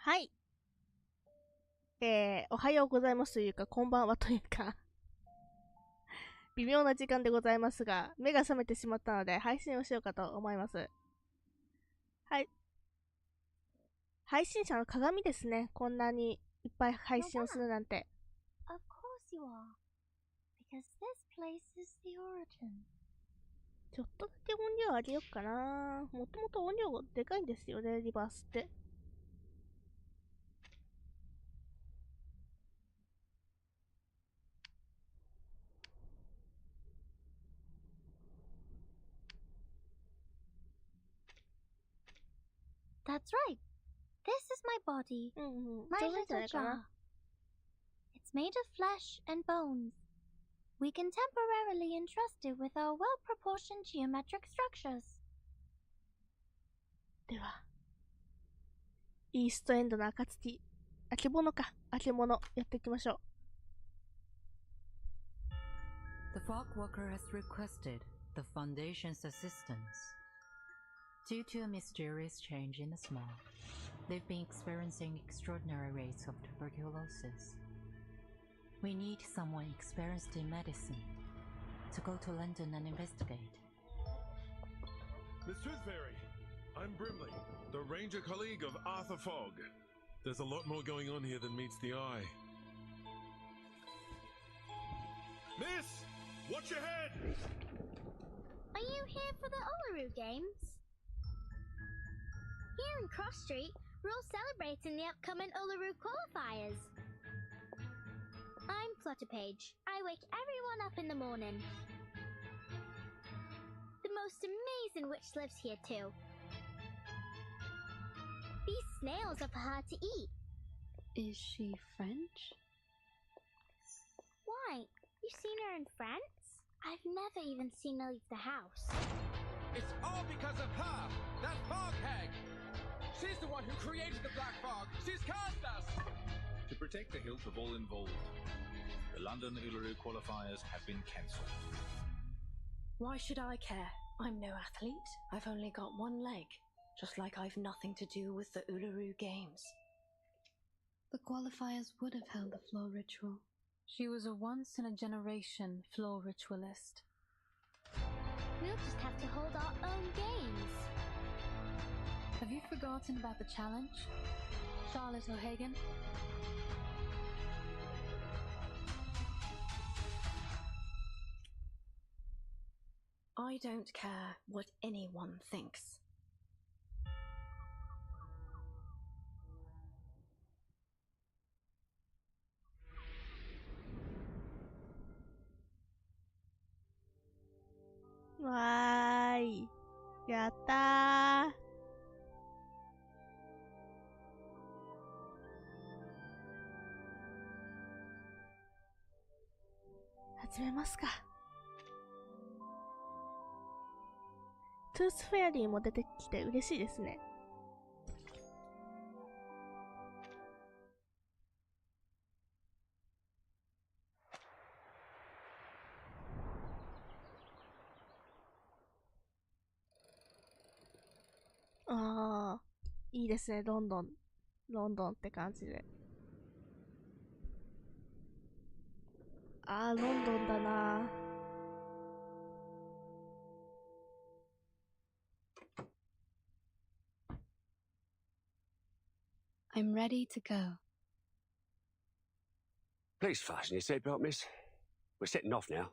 はい。おはようございますというか、こんばんはというか、微妙な時間でございますが、目が覚めてしまったので、配信をしようかと思います。はい。配信者の鏡ですね。こんなにいっぱい配信をするなんて。Of course you are. Because this place is the origin. ちょっとだけ音量上げよっかな。もともと音量でかいんですよね、リバースって。That's right. This is my body. My little jar. It's made of flesh and bones. We can temporarily entrust it with our well-proportioned geometric structures. では、イーストエンドの暁、あけぼのか、あけぼの、やっていきましょう。The Fogwalker has requested the Foundation's assistance. Due to a mysterious change in the smog, they've been experiencing extraordinary rates of tuberculosis. We need someone experienced in medicine to go to London and investigate. Miss Toothfairy, I'm Brimley, the ranger colleague of Arthur Fogg. There's a lot more going on here than meets the eye. Miss! Watch your head! Are you here for the Uluru Games? Here in Cross Street, we're all celebrating the upcoming Uluru qualifiers. I'm Flutterpage. I wake everyone up in the morning. The most amazing witch lives here too. These snails are for her to eat. Is she French? Why? You've seen her in France? I've never even seen her leave the house. It's all because of her! That fog hag! She's the one who created the black fog! She's cast us! To protect the health of all involved, the London Uluru qualifiers have been cancelled. Why should I care? I'm no athlete. I've only got one leg. Just like I've nothing to do with the Uluru Games. The qualifiers would have held the floor ritual. She was a once-in-a-generation floor ritualist. We'll just have to hold our own games. Have you forgotten about the challenge, Charlotte O'Hagan? I don't care what anyone thinks. Why? やったー。始めますか。トゥースフェアリーも出てきて嬉しいですね。ああ、いいですね、ロンドンって感じで。ああ、ロンドンだな。I'm ready to go. Please fasten your seatbelt, miss. We're setting off now.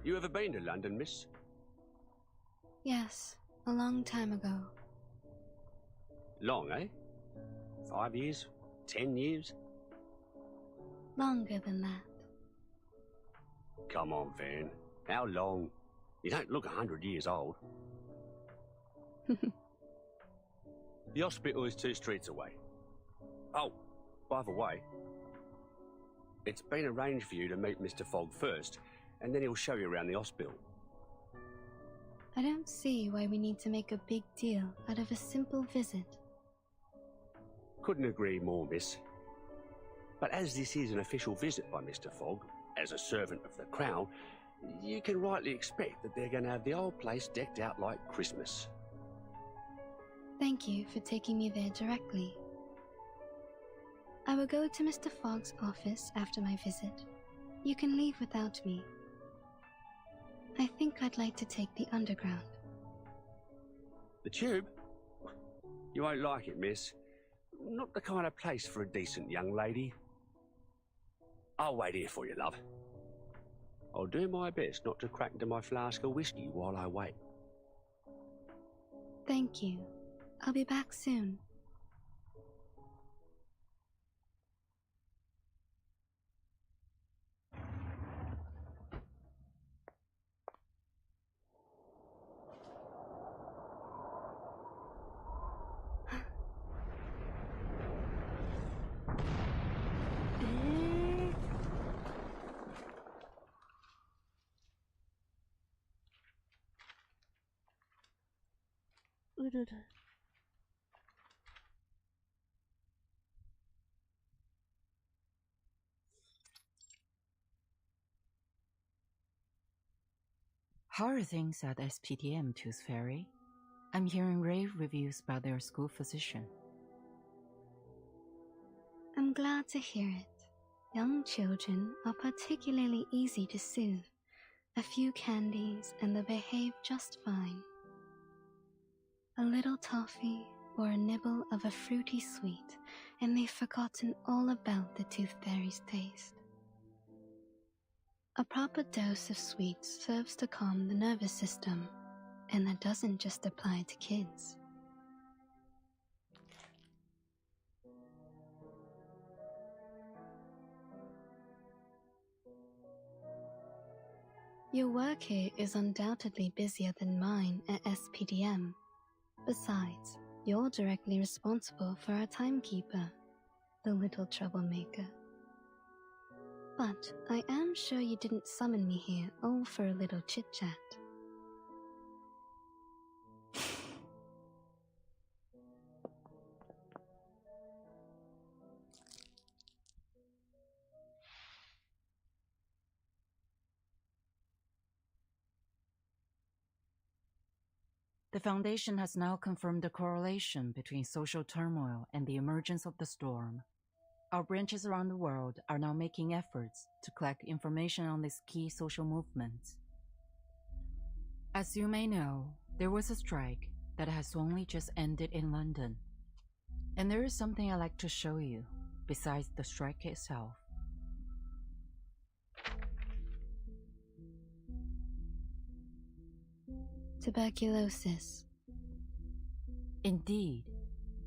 You ever been to London, miss? Yes, a long time ago. Long, eh? 5 years? 10 years? Longer than that. Come on, Van. How long? You don't look 100 years old. The hospital is 2 streets away. Oh, by the way, it's been arranged for you to meet Mr. Fogg first, and then he'll show you around the hospital. I don't see why we need to make a big deal out of a simple visit. Couldn't agree more, miss. But as this is an official visit by Mr. Fogg, as a servant of the Crown, you can rightly expect that they're going to have the whole place decked out like Christmas. Thank you for taking me there directly. I will go to Mr. Fogg's office after my visit. You can leave without me. I think I'd like to take the underground. The tube? You won't like it, miss. Not the kind of place for a decent young lady. I'll wait here for you, love. I'll do my best not to crack into my flask of whiskey while I wait. Thank you. I'll be back soon. How are things at SPDM, Tooth Fairy? I'm hearing rave reviews about their school physician. I'm glad to hear it. Young children are particularly easy to soothe. A few candies and they'll behave just fine. A little toffee or a nibble of a fruity sweet, and they've forgotten all about the Tooth Fairy's taste. A proper dose of sweets serves to calm the nervous system, and that doesn't just apply to kids. Your work here is undoubtedly busier than mine at SPDM. Besides, you're directly responsible for our timekeeper, the little troublemaker. But I am sure you didn't summon me here all for a little chit-chat. The Foundation has now confirmed the correlation between social turmoil and the emergence of the storm. Our branches around the world are now making efforts to collect information on these key social movements. As you may know, there was a strike that has only just ended in London. And there is something I'd like to show you, besides the strike itself. Tuberculosis. Indeed,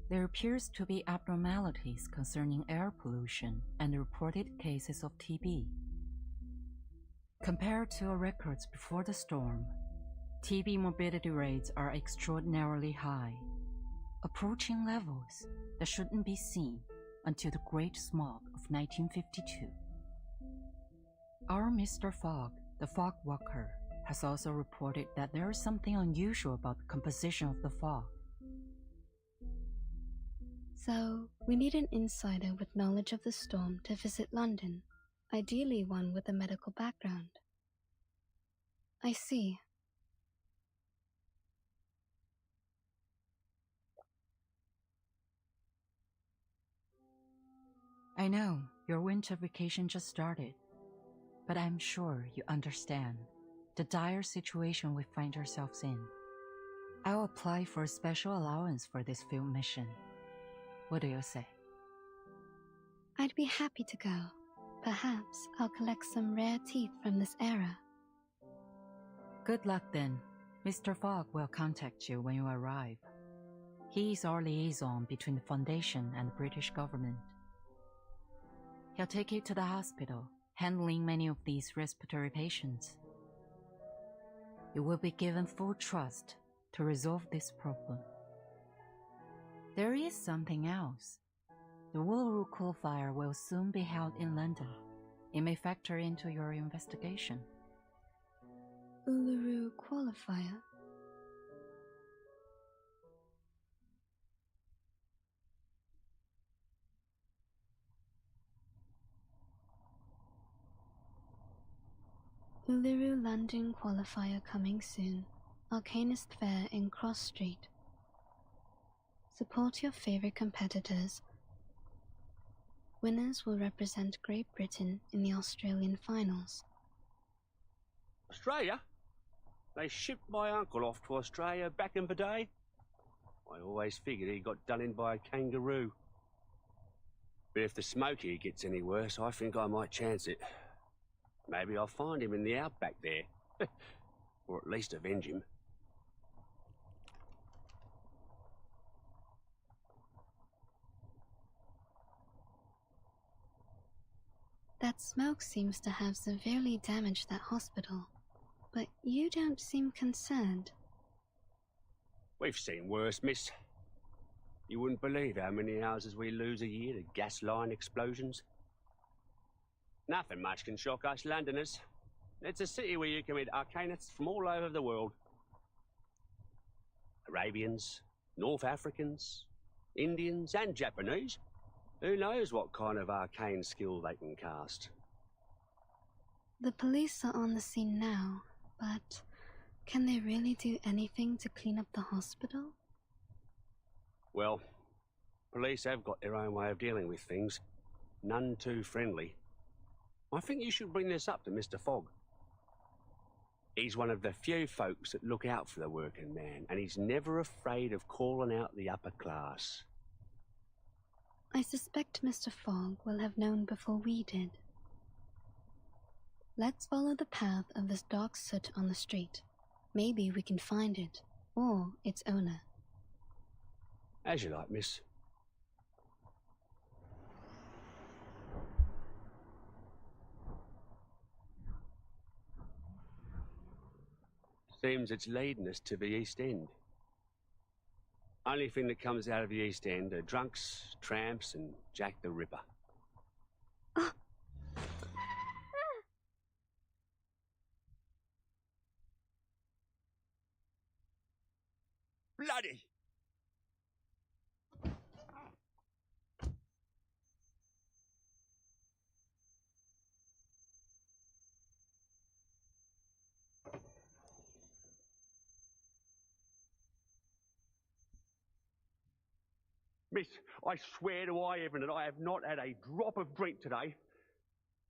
there appears to be abnormalities concerning air pollution and reported cases of TB. Compared to our records before the storm, TB morbidity rates are extraordinarily high, approaching levels that shouldn't be seen until the Great Smog of 1952. Our Mr. Fogg, the fog walker, has also reported that there is something unusual about the composition of the fog. So, we need an insider with knowledge of the storm to visit London, ideally one with a medical background. I see. I know, your winter vacation just started, but I'm sure you understand the dire situation we find ourselves in. I'll apply for a special allowance for this field mission. What do you say? I'd be happy to go. Perhaps I'll collect some rare teeth from this era. Good luck then. Mr. Fogg will contact you when you arrive. He is our liaison between the Foundation and the British government. He'll take you to the hospital, handling many of these respiratory patients. You will be given full trust to resolve this problem. There is something else. The Uluru Qualifier will soon be held in London. It may factor into your investigation. Uluru Qualifier? Uluru London Qualifier coming soon. Arcanist Fair in Cross Street. Support your favorite competitors. Winners will represent Great Britain in the Australian finals. Australia? They shipped my uncle off to Australia back in the day. I always figured he got done in by a kangaroo. But if the smoky gets any worse, I think I might chance it. Maybe I'll find him in the outback there. Or at least avenge him. That smoke seems to have severely damaged that hospital, but you don't seem concerned. We've seen worse, miss. You wouldn't believe how many houses we lose a year to gas line explosions. Nothing much can shock us Londoners. It's a city where you can meet arcanists from all over the world. Arabians, North Africans, Indians and Japanese. Who knows what kind of arcane skill they can cast? The police are on the scene now, but can they really do anything to clean up the hospital? Well, police have got their own way of dealing with things. None too friendly. I think you should bring this up to Mr. Fogg. He's one of the few folks that look out for the working man, and he's never afraid of calling out the upper class. I suspect Mr. Fogg will have known before we did. Let's follow the path of this dark soot on the street. Maybe we can find it, or its owner. As you like, miss. Seems it's leading us to the East End. Only thing that comes out of the East End are drunks, tramps, and Jack the Ripper. Bloody! Miss, I swear to high heaven that I have not had a drop of drink today.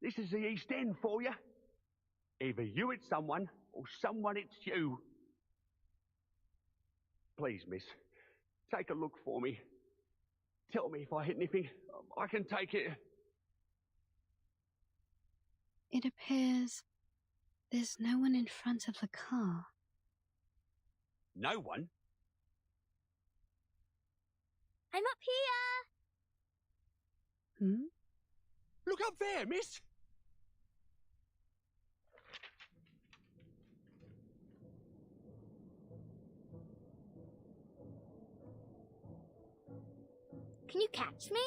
This is the East End for you. Either you hit someone, or someone hits you. Please, miss, take a look for me. Tell me if I hit anything. I can take it. It appears there's no one in front of the car. No one? I'm up here! Hmm? Look up there, miss! Can you catch me?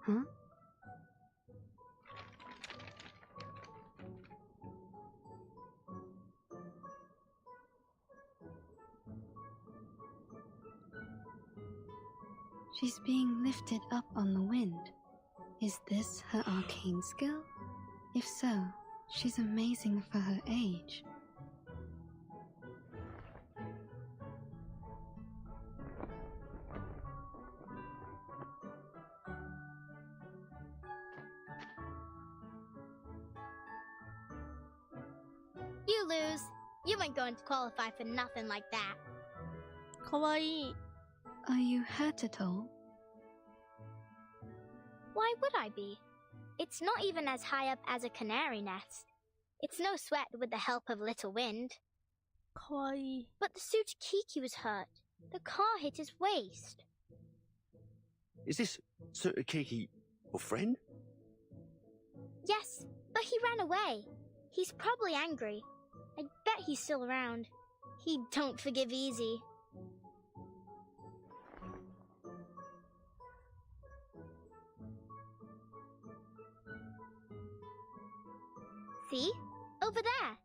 Huh? She's being lifted up on the wind. Is this her arcane skill? If so, she's amazing for her age. You lose. You ain't going to qualify for nothing like that. Kawaii. Are you hurt at all? Why would I be? It's not even as high up as a canary nest. It's no sweat with the help of little wind. Kawaii. But the Tsukiki was hurt. The car hit his waist. Is this Tsukiki your friend? Yes, but he ran away. He's probably angry. I bet he's still around. He don't forgive easy. See? Over there.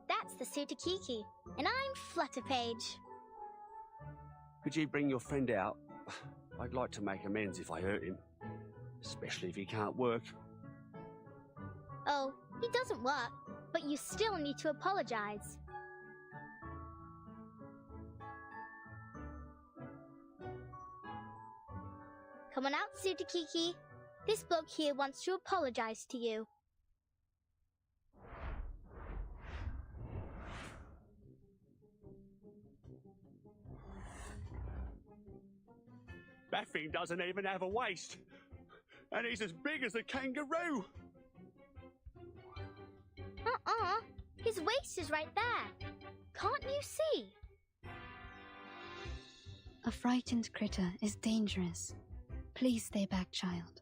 That's the Tsukiki, and I'm Flutterpage. Could you bring your friend out? I'd like to make amends if I hurt him. Especially if he can't work. Oh, he doesn't work, but you still need to apologize. Come on out, Sutakiki. This bloke here wants to apologize to you. That thing doesn't even have a waist. And he's as big as a kangaroo. His waist is right there. Can't you see? A frightened critter is dangerous. Please stay back, child.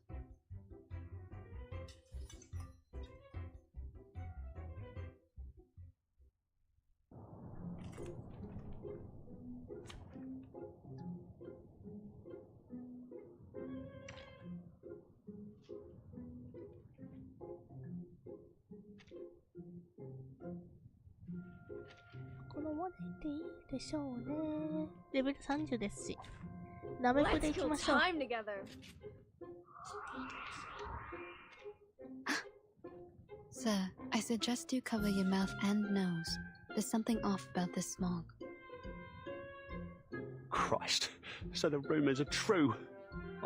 Level 30ですし。ナメクでいきましょう。Sir, I suggest you cover your mouth and nose. There's something off about this smog. Christ, so the rumours are true.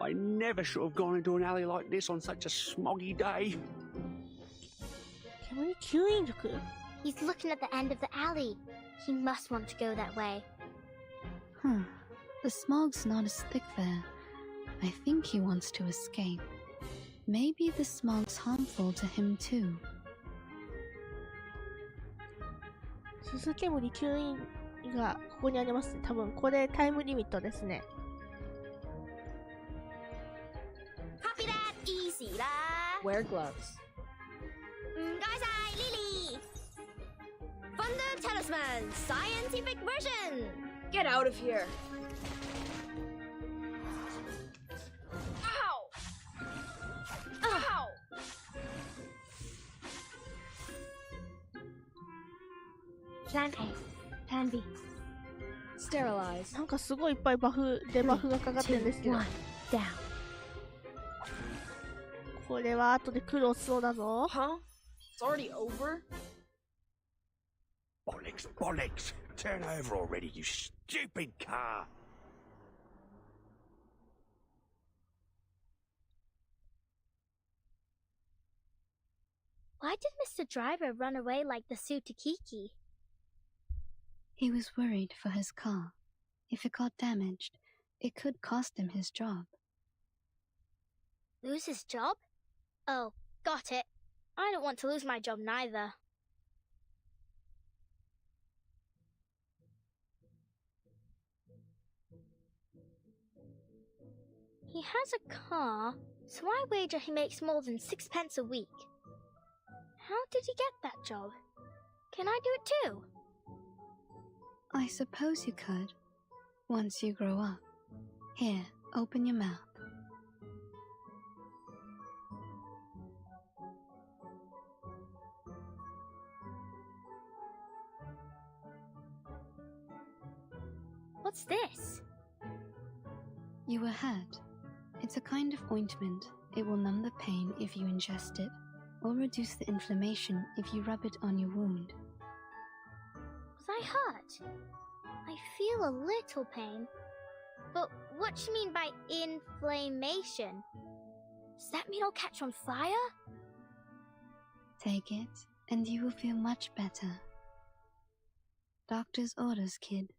I never should have gone into an alley like this on such a smoggy day. He's looking at the end of the alley. He must want to go that way. The smog's not as thick there. I think he wants to escape. Maybe the smog's harmful to him too. 鈴煙吸引がここにありますね。多分これタイムリミットですね。Copy that, easy lah. Wear gloves. Gaisai, Lily. Thunder Talisman, scientific version. Get out of here. Plan A, Plan B. Sterilize. なんかすごいいっぱいデバフがかかってるんですけど。Down. これは後で苦労しそうだぞ。Huh? It's already over? Bollocks, bollocks! Turn over already, you stupid car! Why did Mr. Driver run away like the Sutakiki? He was worried for his car. If it got damaged, it could cost him his job. Lose his job? Oh, got it. I don't want to lose my job neither. He has a car, so I wager he makes more than 6 pence a week. How did he get that job? Can I do it too? I suppose you could, once you grow up. Here, open your mouth. What's this? You were hurt. It's a kind of ointment. It will numb the pain if you ingest it, or reduce the inflammation if you rub it on your wound. Was I hurt? I feel a little pain. But what do you mean by inflammation? Does that mean I'll catch on fire? Take it, and you will feel much better. Doctor's orders, kid.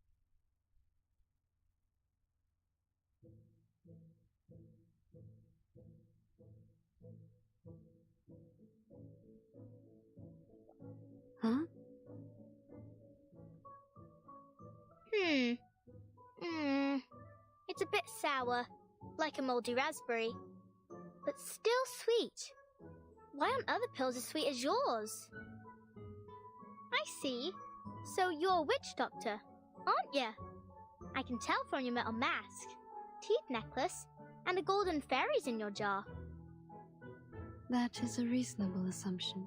Huh? It's a bit sour, like a moldy raspberry, but still sweet. Why aren't other pills as sweet as yours? I see. So you're a witch doctor, aren't you? I can tell from your metal mask, teeth necklace, and the golden fairies in your jar. That is a reasonable assumption.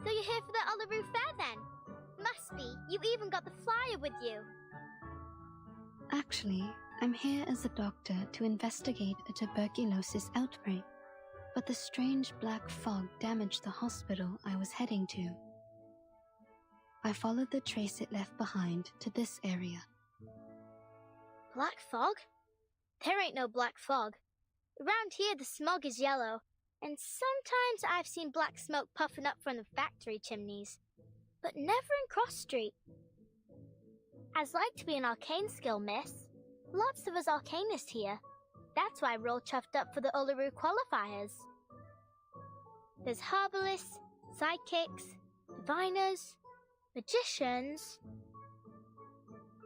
So you're here for the Uluru Fair then? Must be. You even got the flyer with you. Actually, I'm here as a doctor to investigate a tuberculosis outbreak, but the strange black fog damaged the hospital I was heading to. I followed the trace it left behind to this area. Black fog? There ain't no black fog. Around here the smog is yellow, and sometimes I've seen black smoke puffing up from the factory chimneys, but never in Cross Street. I'd like to be an arcane skill, miss. Lots of us arcanists here. That's why we're all chuffed up for the Uluru qualifiers. There's herbalists, psychics, diviners, magicians.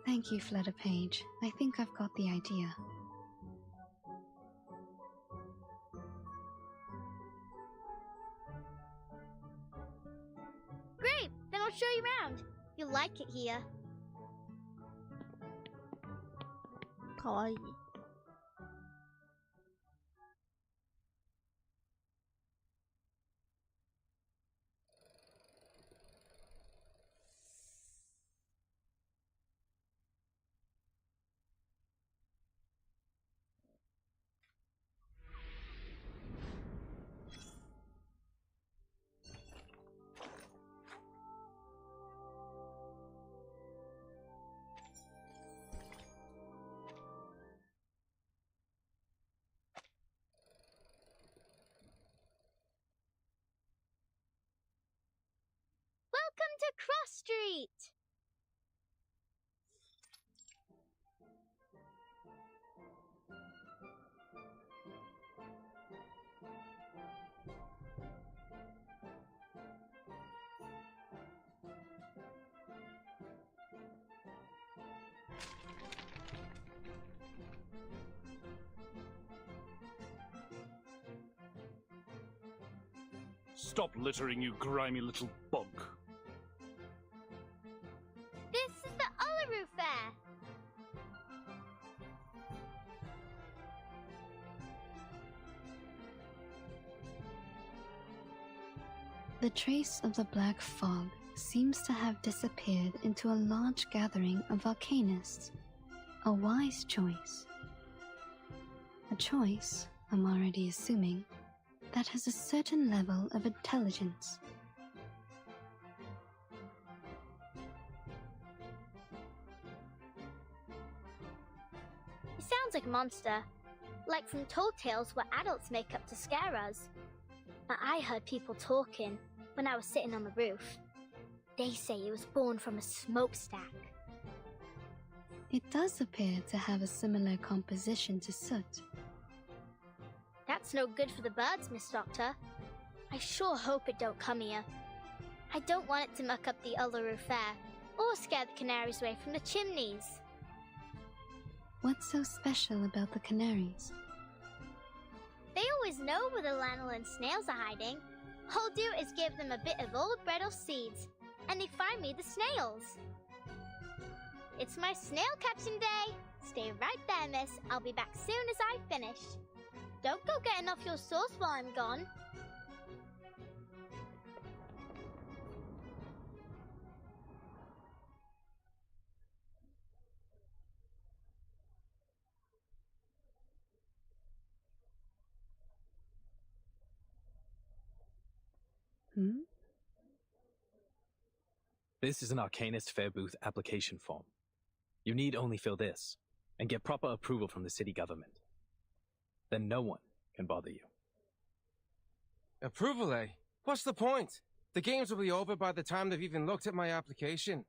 Thank you, Flutterpage. I think I've got the idea. Great! Then I'll show you around. You'll like it here. かわいい。Welcome to Cross Street! Stop littering, you grimy little bug. This is the Uluru Fair! The trace of the black fog seems to have disappeared into a large gathering of arcanists. A wise choice. A choice, I'm already assuming, that has a certain level of intelligence. It sounds like a monster, like from tall tales what adults make up to scare us. But I heard people talking when I was sitting on the roof. They say it was born from a smokestack. It does appear to have a similar composition to soot. That's no good for the birds, Miss Doctor. I sure hope it don't come here. I don't want it to muck up the Uluru Fair, or scare the canaries away from the chimneys. What's so special about the canaries? They always know where the lanolin snails are hiding. All I'll do is give them a bit of old bread or seeds, and they find me the snails. It's my snail catching day. Stay right there, miss. I'll be back soon as I finish. Don't go getting off your sauce while I'm gone. This is an Arcanist Fair Booth application form. You need only fill this, and get proper approval from the city government. Then no one can bother you. Approval, eh? What's the point? The games will be over by the time they've even looked at my application.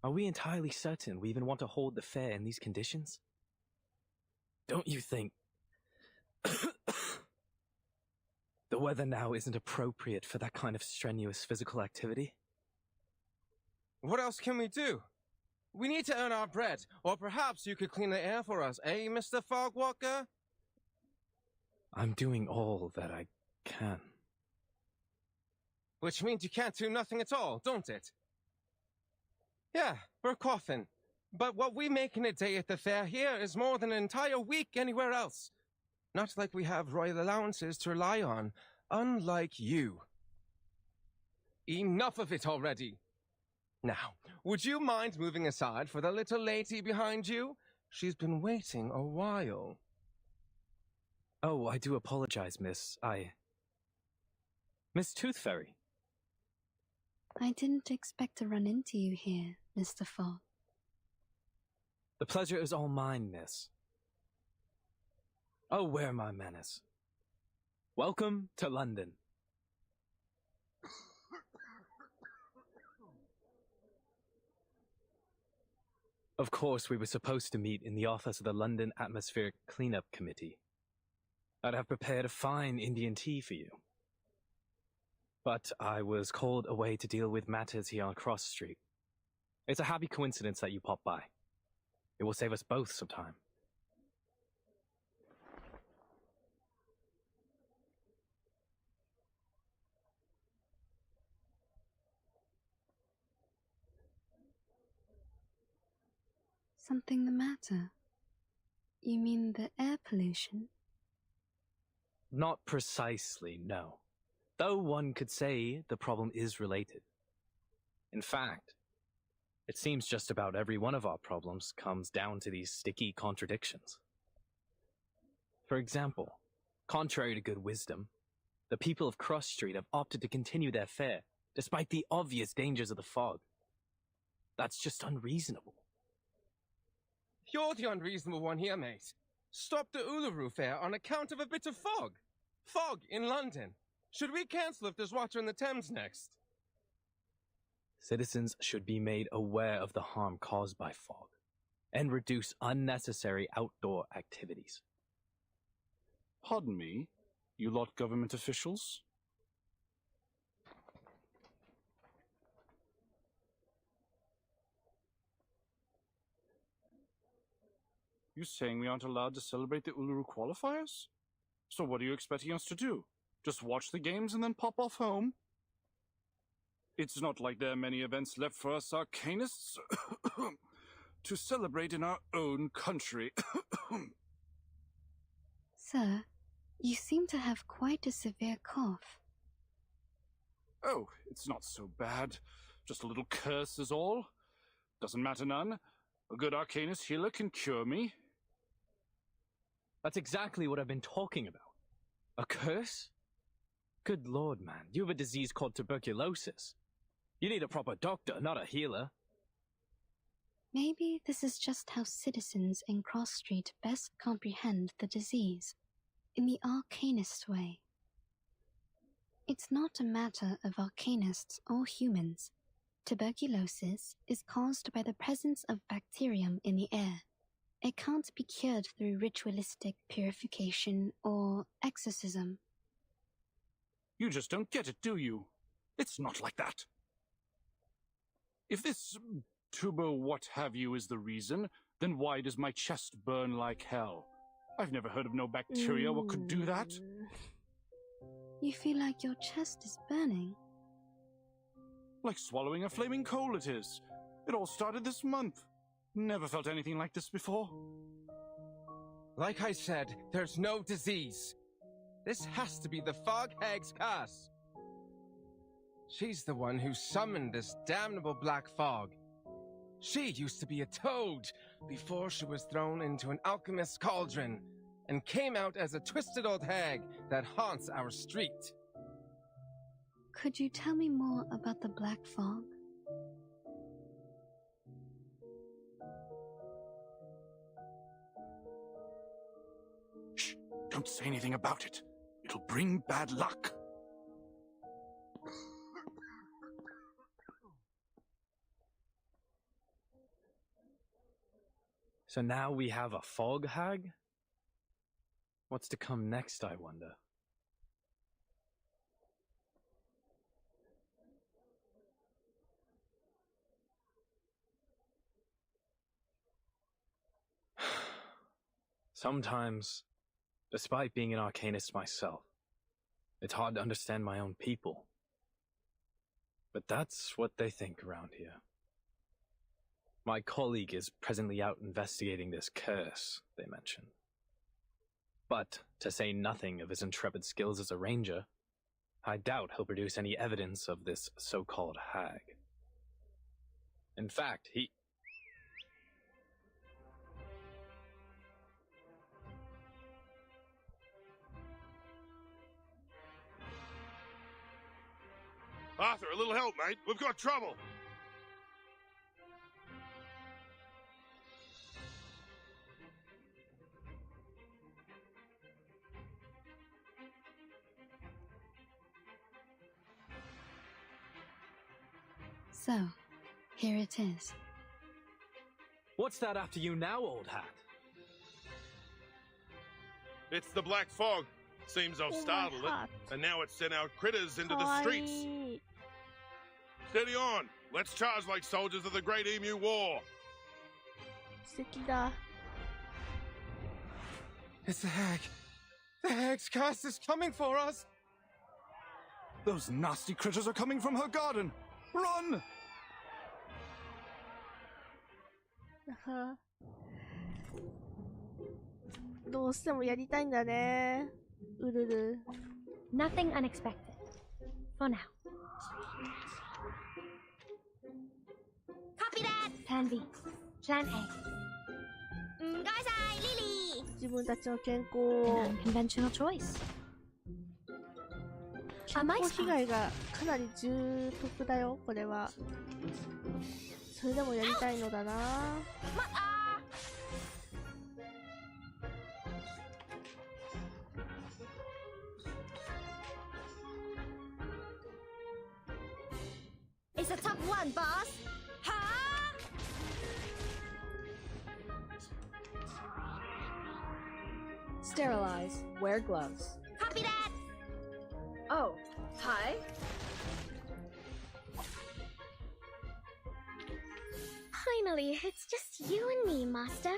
Are we entirely certain we even want to hold the fair in these conditions? Don't you think the weather now isn't appropriate for that kind of strenuous physical activity? What else can we do? We need to earn our bread, or perhaps you could clean the air for us, eh, Mr. Fogwalker? I'm doing all that I can. Which means you can't do nothing at all, don't it? Yeah, we're coughing. But what we make in a day at the fair here is more than an entire week anywhere else. Not like we have royal allowances to rely on, unlike you. Enough of it already. Now, would you mind moving aside for the little lady behind you? She's been waiting a while. Oh, I do apologize, miss. Miss Tooth Fairy. I didn't expect to run into you here, Mr. Fogg. The pleasure is all mine, miss. Oh, where my manners. Welcome to London. Of course, we were supposed to meet in the office of the London Atmospheric Cleanup Committee. I'd have prepared a fine Indian tea for you. But I was called away to deal with matters here on Cross Street. It's a happy coincidence that you popped by. It will save us both some time. Something the matter? You mean the air pollution? Not precisely, no. Though one could say the problem is related. In fact, it seems just about every one of our problems comes down to these sticky contradictions. For example, contrary to good wisdom, the people of Cross Street have opted to continue their fare, despite the obvious dangers of the fog. That's just unreasonable. You're the unreasonable one here, mate. Stop the Uluru Fair on account of a bit of fog. Fog in London. Should we cancel if there's water in the Thames next? Citizens should be made aware of the harm caused by fog and reduce unnecessary outdoor activities. Pardon me, you lot government officials? You saying we aren't allowed to celebrate the Uluru qualifiers? So what are you expecting us to do? Just watch the games and then pop off home? It's not like there are many events left for us arcanists to celebrate in our own country. Sir, you seem to have quite a severe cough. Oh, it's not so bad. Just a little curse is all. Doesn't matter none. A good arcanist healer can cure me. That's exactly what I've been talking about. A curse? Good lord, man. You have a disease called tuberculosis. You need a proper doctor, not a healer. Maybe this is just how citizens in Cross Street best comprehend the disease, in the arcanist way. It's not a matter of arcanists or humans. Tuberculosis is caused by the presence of bacterium in the air. It can't be cured through ritualistic purification or exorcism. You just don't get it, do you? It's not like that. If this tuber what have you is the reason, then why does my chest burn like hell? I've never heard of no bacteria what could do that. You feel like your chest is burning? Like swallowing a flaming coal it is. It all started this month. Never felt anything like this before. Like I said, there's no disease. This has to be the Fog Hag's curse. She's the one who summoned this damnable black fog. She used to be a toad before she was thrown into an alchemist's cauldron and came out as a twisted old hag that haunts our street. Could you tell me more about the black fog? Shh! Don't say anything about it. It'll bring bad luck. So now we have a fog hag? What's to come next, I wonder? Sometimes, despite being an arcanist myself, it's hard to understand my own people. But that's what they think around here. My colleague is presently out investigating this curse, they mention. But, to say nothing of his intrepid skills as a ranger, I doubt he'll produce any evidence of this so-called hag. In fact, he... Arthur, a little help, mate. We've got trouble. So, here it is. What's that after you now, old hat? It's the black fog. Seems I've startled it, and now it's sent out critters into the streets. Steady on. Let's charge like soldiers of the Great Emu War. 素敵だ。 It's the hag. The hag's curse is coming for us. Those nasty critters are coming from her garden. Run! どうしてもやりたいんだね。ウルル。Nothing unexpected. For now. Copy that! Plan B. Plan A. 自分たちの健康を。Unconventional choice. 健康被害がかなり重篤だよ、これは。それでもやりたいのだな。It's a tough one, boss. Sterilize. Wear gloves. Copy that. Oh, hi. Finally, it's just you and me, Master.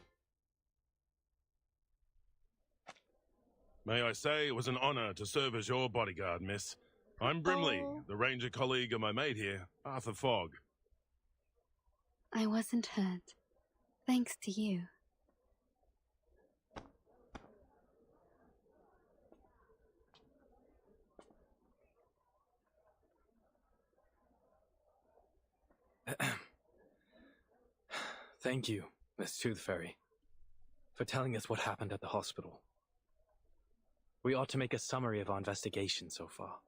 May I say it was an honor to serve as your bodyguard, miss. I'm Brimley, the ranger colleague of my mate here, Arthur Fogg. I wasn't hurt. Thanks to you. Thank you, Miss Tooth Fairy, for telling us what happened at the hospital. We ought to make a summary of our investigation so far.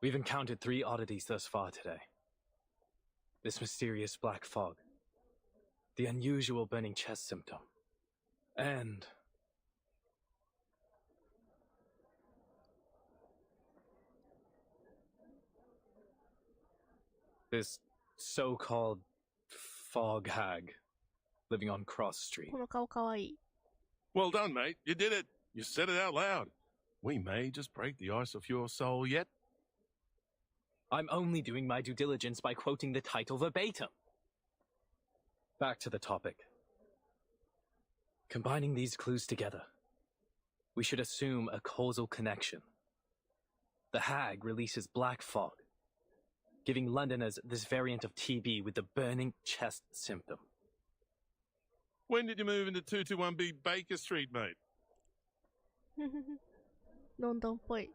We've encountered 3 oddities thus far today. This mysterious black fog, the unusual burning chest symptom, and this so-called fog hag living on Cross Street. この顔かわいい。 Well done, mate. You did it. You said it out loud. We may just break the ice of your soul yet. I'm only doing my due diligence by quoting the title verbatim. Back to the topic. Combining these clues together, we should assume a causal connection. The hag releases black fog, giving Londoners this variant of TB with the burning chest symptom. When did you move into 221B Baker Street, mate? ロンドンっぽい。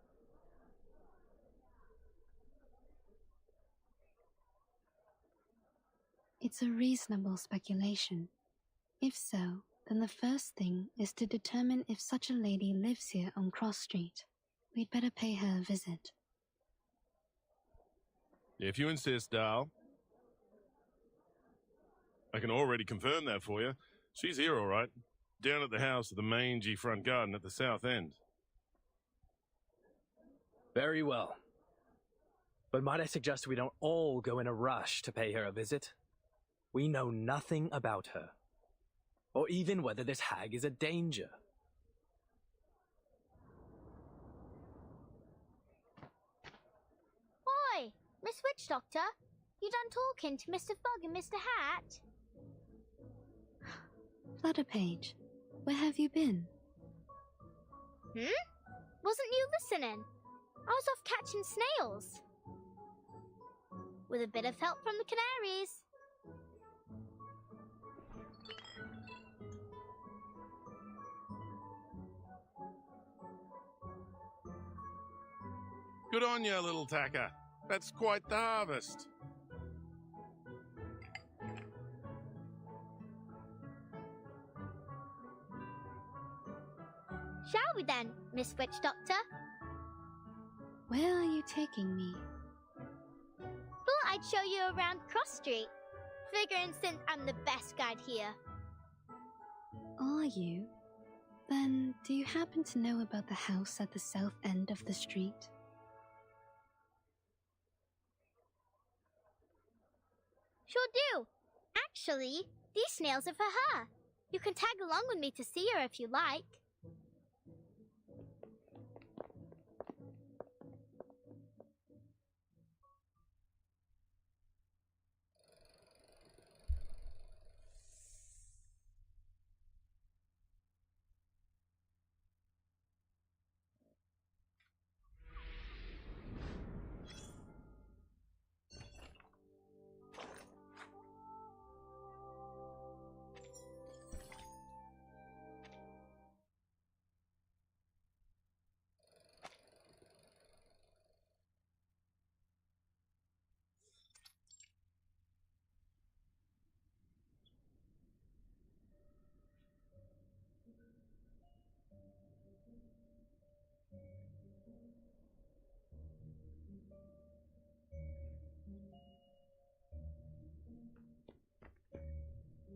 It's a reasonable speculation. If so, then the first thing is to determine if such a lady lives here on Cross Street. We'd better pay her a visit. If you insist, Dal. I can already confirm that for you. She's here, all right. Down at the house at the mangy front garden at the south end. Very well. But might I suggest we don't all go in a rush to pay her a visit? We know nothing about her, or even whether this hag is a danger. Oi, Miss Witch Doctor, you done talking to Mr. Fogg and Mr. Hat? Flutterpage, where have you been? Wasn't you listening? I was off catching snails. With a bit of help from the canaries. Good on you, little tacker. That's quite the harvest. Shall we then, Miss Witch Doctor? Where are you taking me? Thought I'd show you around Cross Street. Figuring since I'm the best guide here. Are you? Then, do you happen to know about the house at the south end of the street? Sure do. Actually, these snails are for her. You can tag along with me to see her if you like.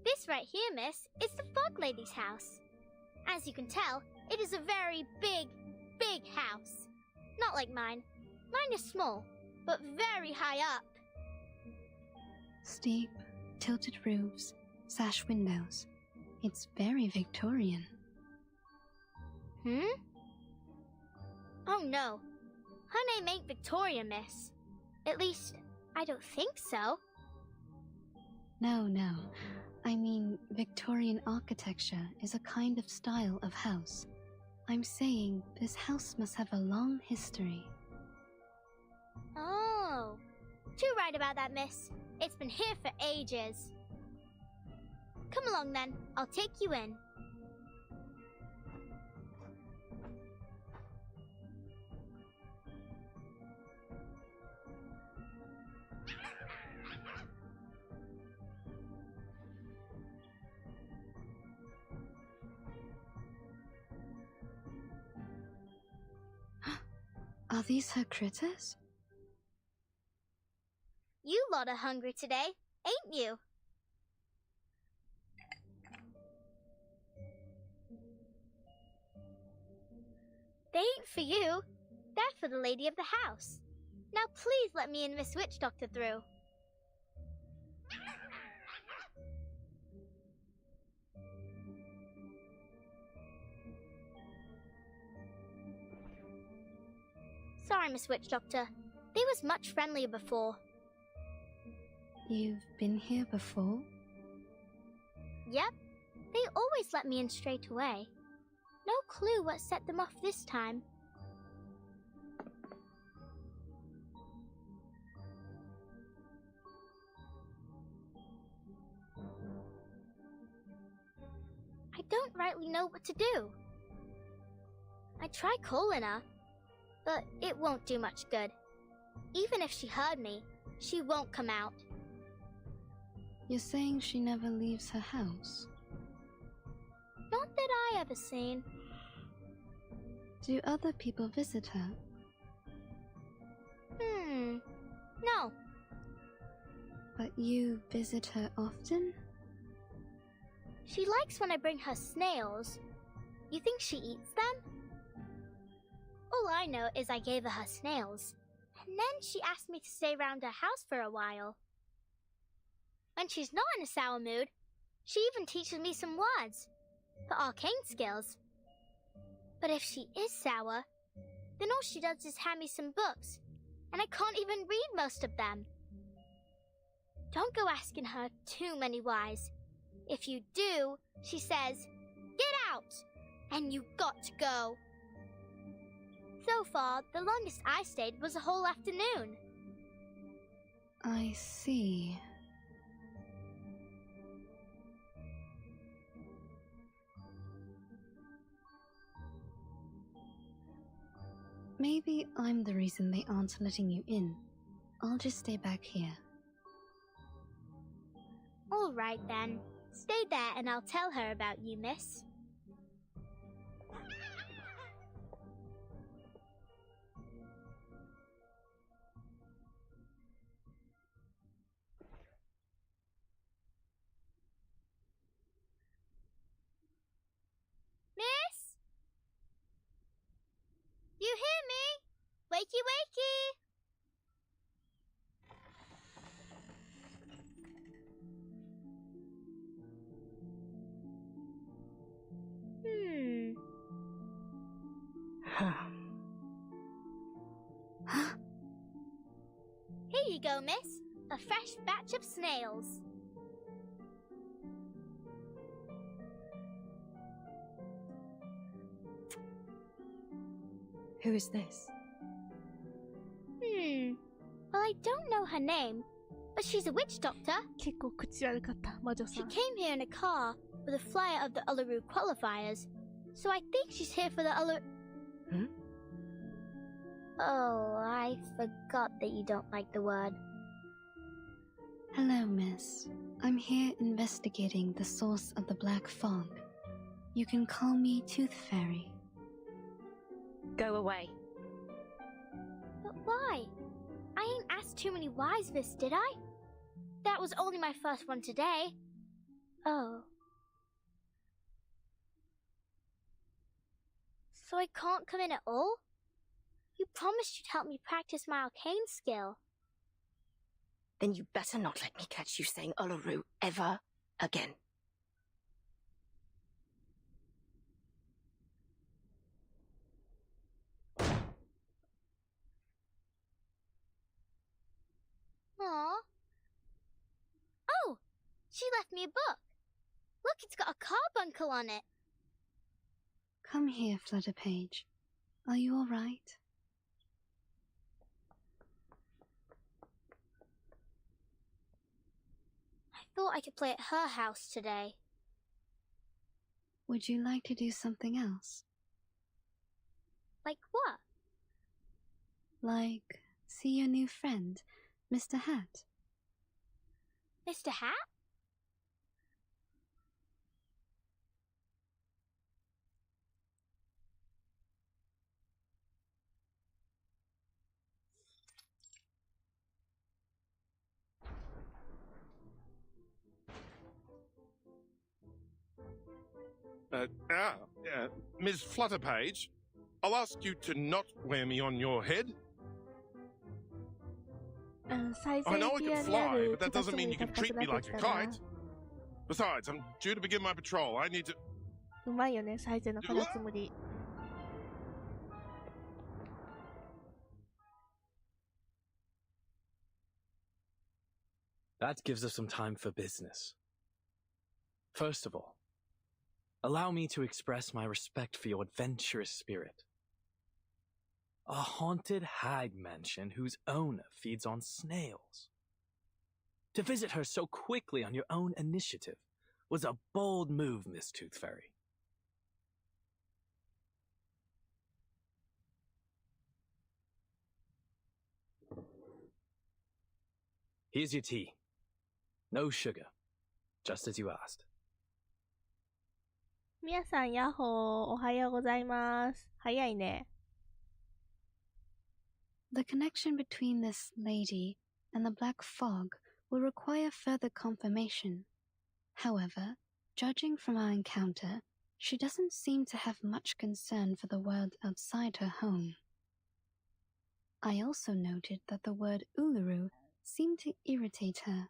This right here, miss, is the Fog Lady's house. As you can tell, it is a very big, big house. Not like mine. Mine is small, but very high up. Steep, tilted roofs, sash windows. It's very Victorian. Hmm? Oh no. Her name ain't Victoria, miss. At least, I don't think so. No. I mean, Victorian architecture is a kind of style of house. I'm saying this house must have a long history. Oh. Too right about that, miss. It's been here for ages. Come along then. I'll take you in. Are these her critters? You lot are hungry today, ain't you? They ain't for you. They're for the lady of the house. Now please let me and Miss Witch Doctor through. Sorry, Miss Witch Doctor. They was much friendlier before. You've been here before? Yep. They always let me in straight away. No clue what set them off this time. I don't rightly know what to do. I tried calling her, but it won't do much good. Even if she heard me, she won't come out. You're saying she never leaves her house? Not that I ever seen. Do other people visit her? No. But you visit her often? She likes when I bring her snails. You think she eats them? All I know is I gave her snails, and then she asked me to stay around her house for a while. When she's not in a sour mood, she even teaches me some words, for arcane skills. But if she is sour, then all she does is hand me some books, and I can't even read most of them. Don't go asking her too many whys. If you do, she says, "Get out!" and you got to go. So far, the longest I stayed was a whole afternoon. I see. Maybe I'm the reason they aren't letting you in. I'll just stay back here. All right then. Stay there and I'll tell her about you, miss. Miss? hear me? Wakey, wakey! Here you go, miss. A fresh batch of snails. Who is this? Well, I don't know her name, but she's a witch doctor. 結構口悪かった魔女さ She ん。 came here in a car with a flyer of the Uluru qualifiers, so I think she's here for the Uluru... Oh, I forgot that you don't like the word. Hello, miss. I'm here investigating the source of the black fog. You can call me Tooth Fairy. Go away. But why? I ain't asked too many whys, miss, did I? That was only my first one today. Oh. So I can't come in at all? You promised you'd help me practice my arcane skill. Then you better not let me catch you saying Uluru ever again. Aww. Oh! She left me a book. Look, it's got a carbuncle on it. Come here, Flutterpage. Are you all right? I thought I could play at her house today. Would you like to do something else? Like what? Like, see your new friend, Mr. Hat. Mr. Hat? Ms. Flutterpage, I'll ask you to not wear me on your head. I know I can fly, but that doesn't mean you can treat me like a kite. Besides, I'm due to begin my patrol. I need to... うまいよね、最善のカタツムリ。That gives us some time for business. First of all, allow me to express my respect for your adventurous spirit. A haunted hag mansion whose owner feeds on snails. To visit her so quickly on your own initiative was a bold move, Miss Tooth Fairy. Here's your tea. No sugar, just as you asked. みやさん、ヤッホー、おはようございます。早いね。The connection between this lady and the black fog will require further confirmation. However, judging from our encounter, she doesn't seem to have much concern for the world outside her home. I also noted that the word Uluru seemed to irritate her.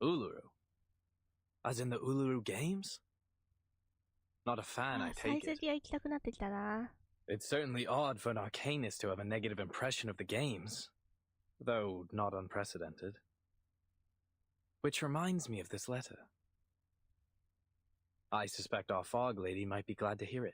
Uluru? As in the Uluru Games? Not a fan, I take it. 行きたくなってきたな。It's certainly odd for an arcanist to have a negative impression of the games, though not unprecedented. Which reminds me of this letter. I suspect our fog lady might be glad to hear it.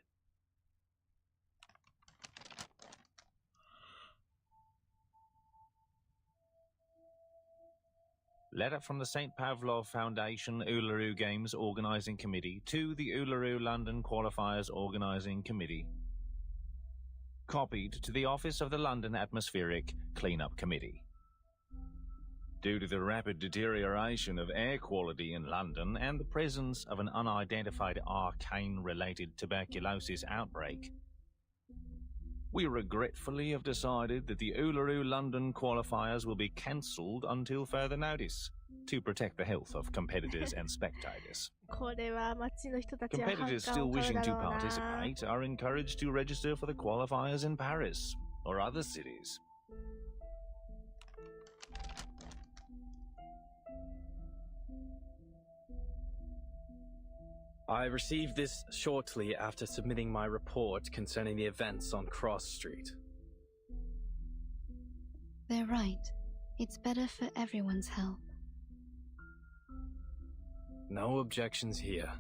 Letter from the St. Pavlov Foundation Uluru Games Organising Committee to the Uluru London Qualifiers Organising Committee. Copied to the Office of the London Atmospheric Cleanup Committee. Due to the rapid deterioration of air quality in London and the presence of an unidentified arcane-related tuberculosis outbreak, we regretfully have decided that the Uluru London qualifiers will be cancelled until further notice. to protect the health of competitors and spectators. これは街の人たちは反感を Competitors 買 still うだ wishing ろ to うな。 participate are encouraged to register for the qualifiers in Paris or other cities. I received this shortly after submitting my report concerning the events on Cross Street. They're right. It's better for everyone's health. No objections here.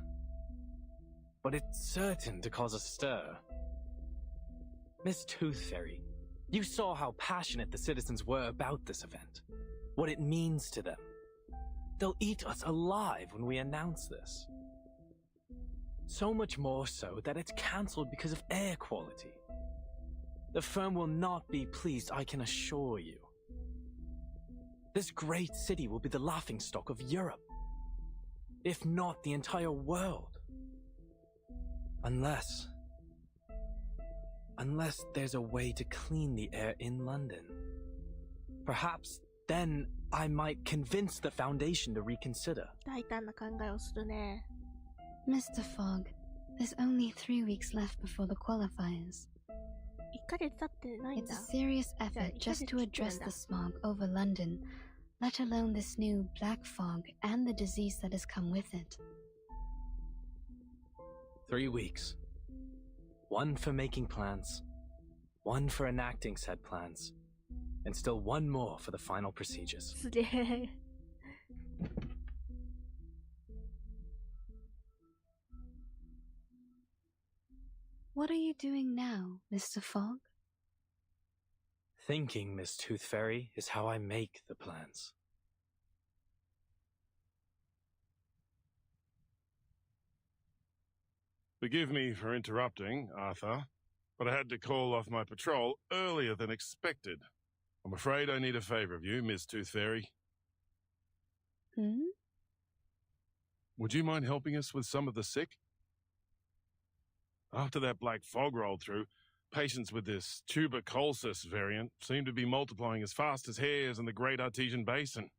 But it's certain to cause a stir. Miss Tooth Fairy, you saw how passionate the citizens were about this event. What it means to them. They'll eat us alive when we announce this. So much more so that it's cancelled because of air quality. The firm will not be pleased, I can assure you. This great city will be the laughingstock of Europe, if not the entire world. Unless there's a way to clean the air in London. Perhaps then I might convince the Foundation to reconsider. 大胆な考えをするね。Mr. Fogg, there's only 3 weeks left before the qualifiers. 1ヶ月経ってないん It's だ。 a serious effort just to address the smog over London, let alone this new black fog and the disease that has come with it. 3 weeks. 1 for making plans, 1 for enacting said plans, and still 1 more for the final procedures. すげえ。What are you doing now, Mr. Fogg? Thinking, Miss Tooth Fairy, is how I make the plans. Forgive me for interrupting, Arthur, but I had to call off my patrol earlier than expected. I'm afraid I need a favor of you, Miss Tooth Fairy. Would you mind helping us with some of the sick? After that black fog rolled through, patients with this tuberculosis variant seem to be multiplying as fast as hares in the Great Artesian Basin.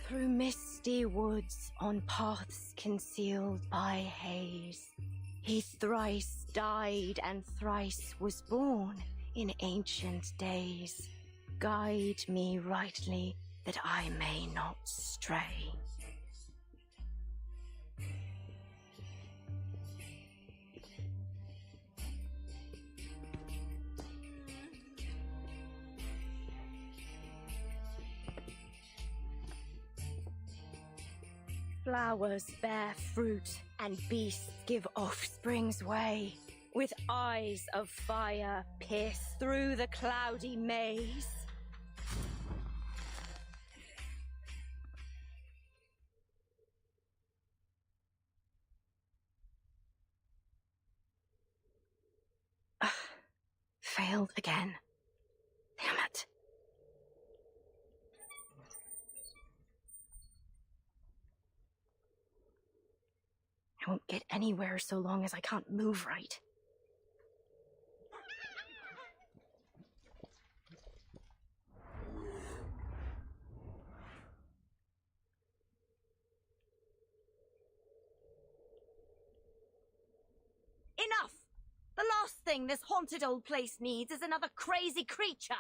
Through misty woods on paths concealed by haze, he thrice died and thrice was born in ancient days. Guide me rightly that I may not stray. Flowers bear fruit, and beasts give offspring's way. With eyes of fire pierce through the cloudy maze. Failed again. Damn it. I won't get anywhere so long as I can't move right. Enough! The last thing this haunted old place needs is another crazy creature!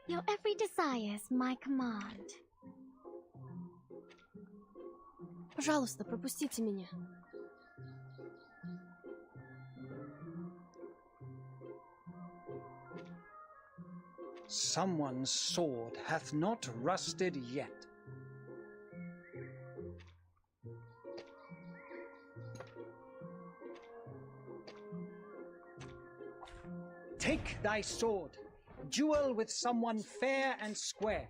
Your every desire's my command. Пожалуйста, пропустите меня. Someone's sword hath not rusted yet. Take thy sword, duel with someone fair and square.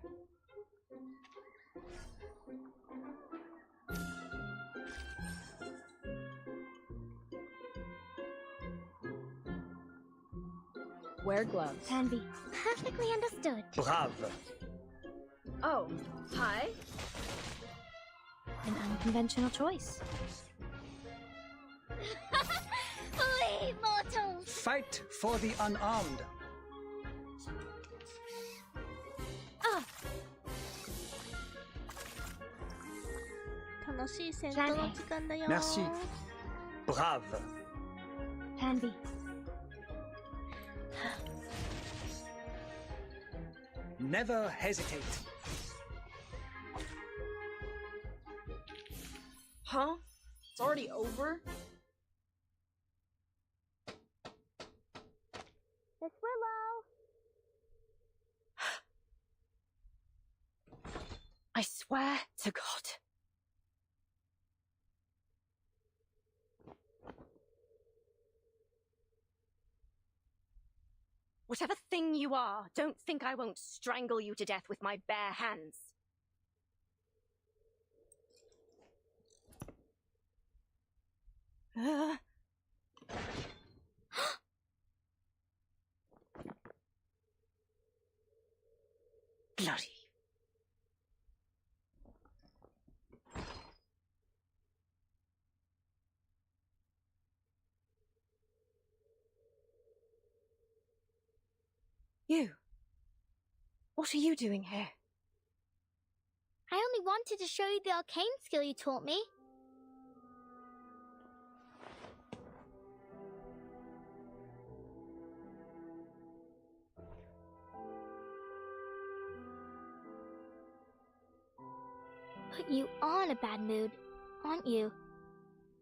Wear gloves. Can be perfectly understood. Brave. Oh, hi. An unconventional choice. Flee, mortals! Fight for the unarmed. Ah! 楽しい戦闘の時間だよ。Merci. Brave. Can be. Never hesitate. Huh? It's already over? Miss Willow! I swear to God. Whatever thing you are, don't think I won't strangle you to death with my bare hands. Bloody. You. What are you doing here? I only wanted to show you the arcane skill you taught me. But you are in a bad mood, aren't you?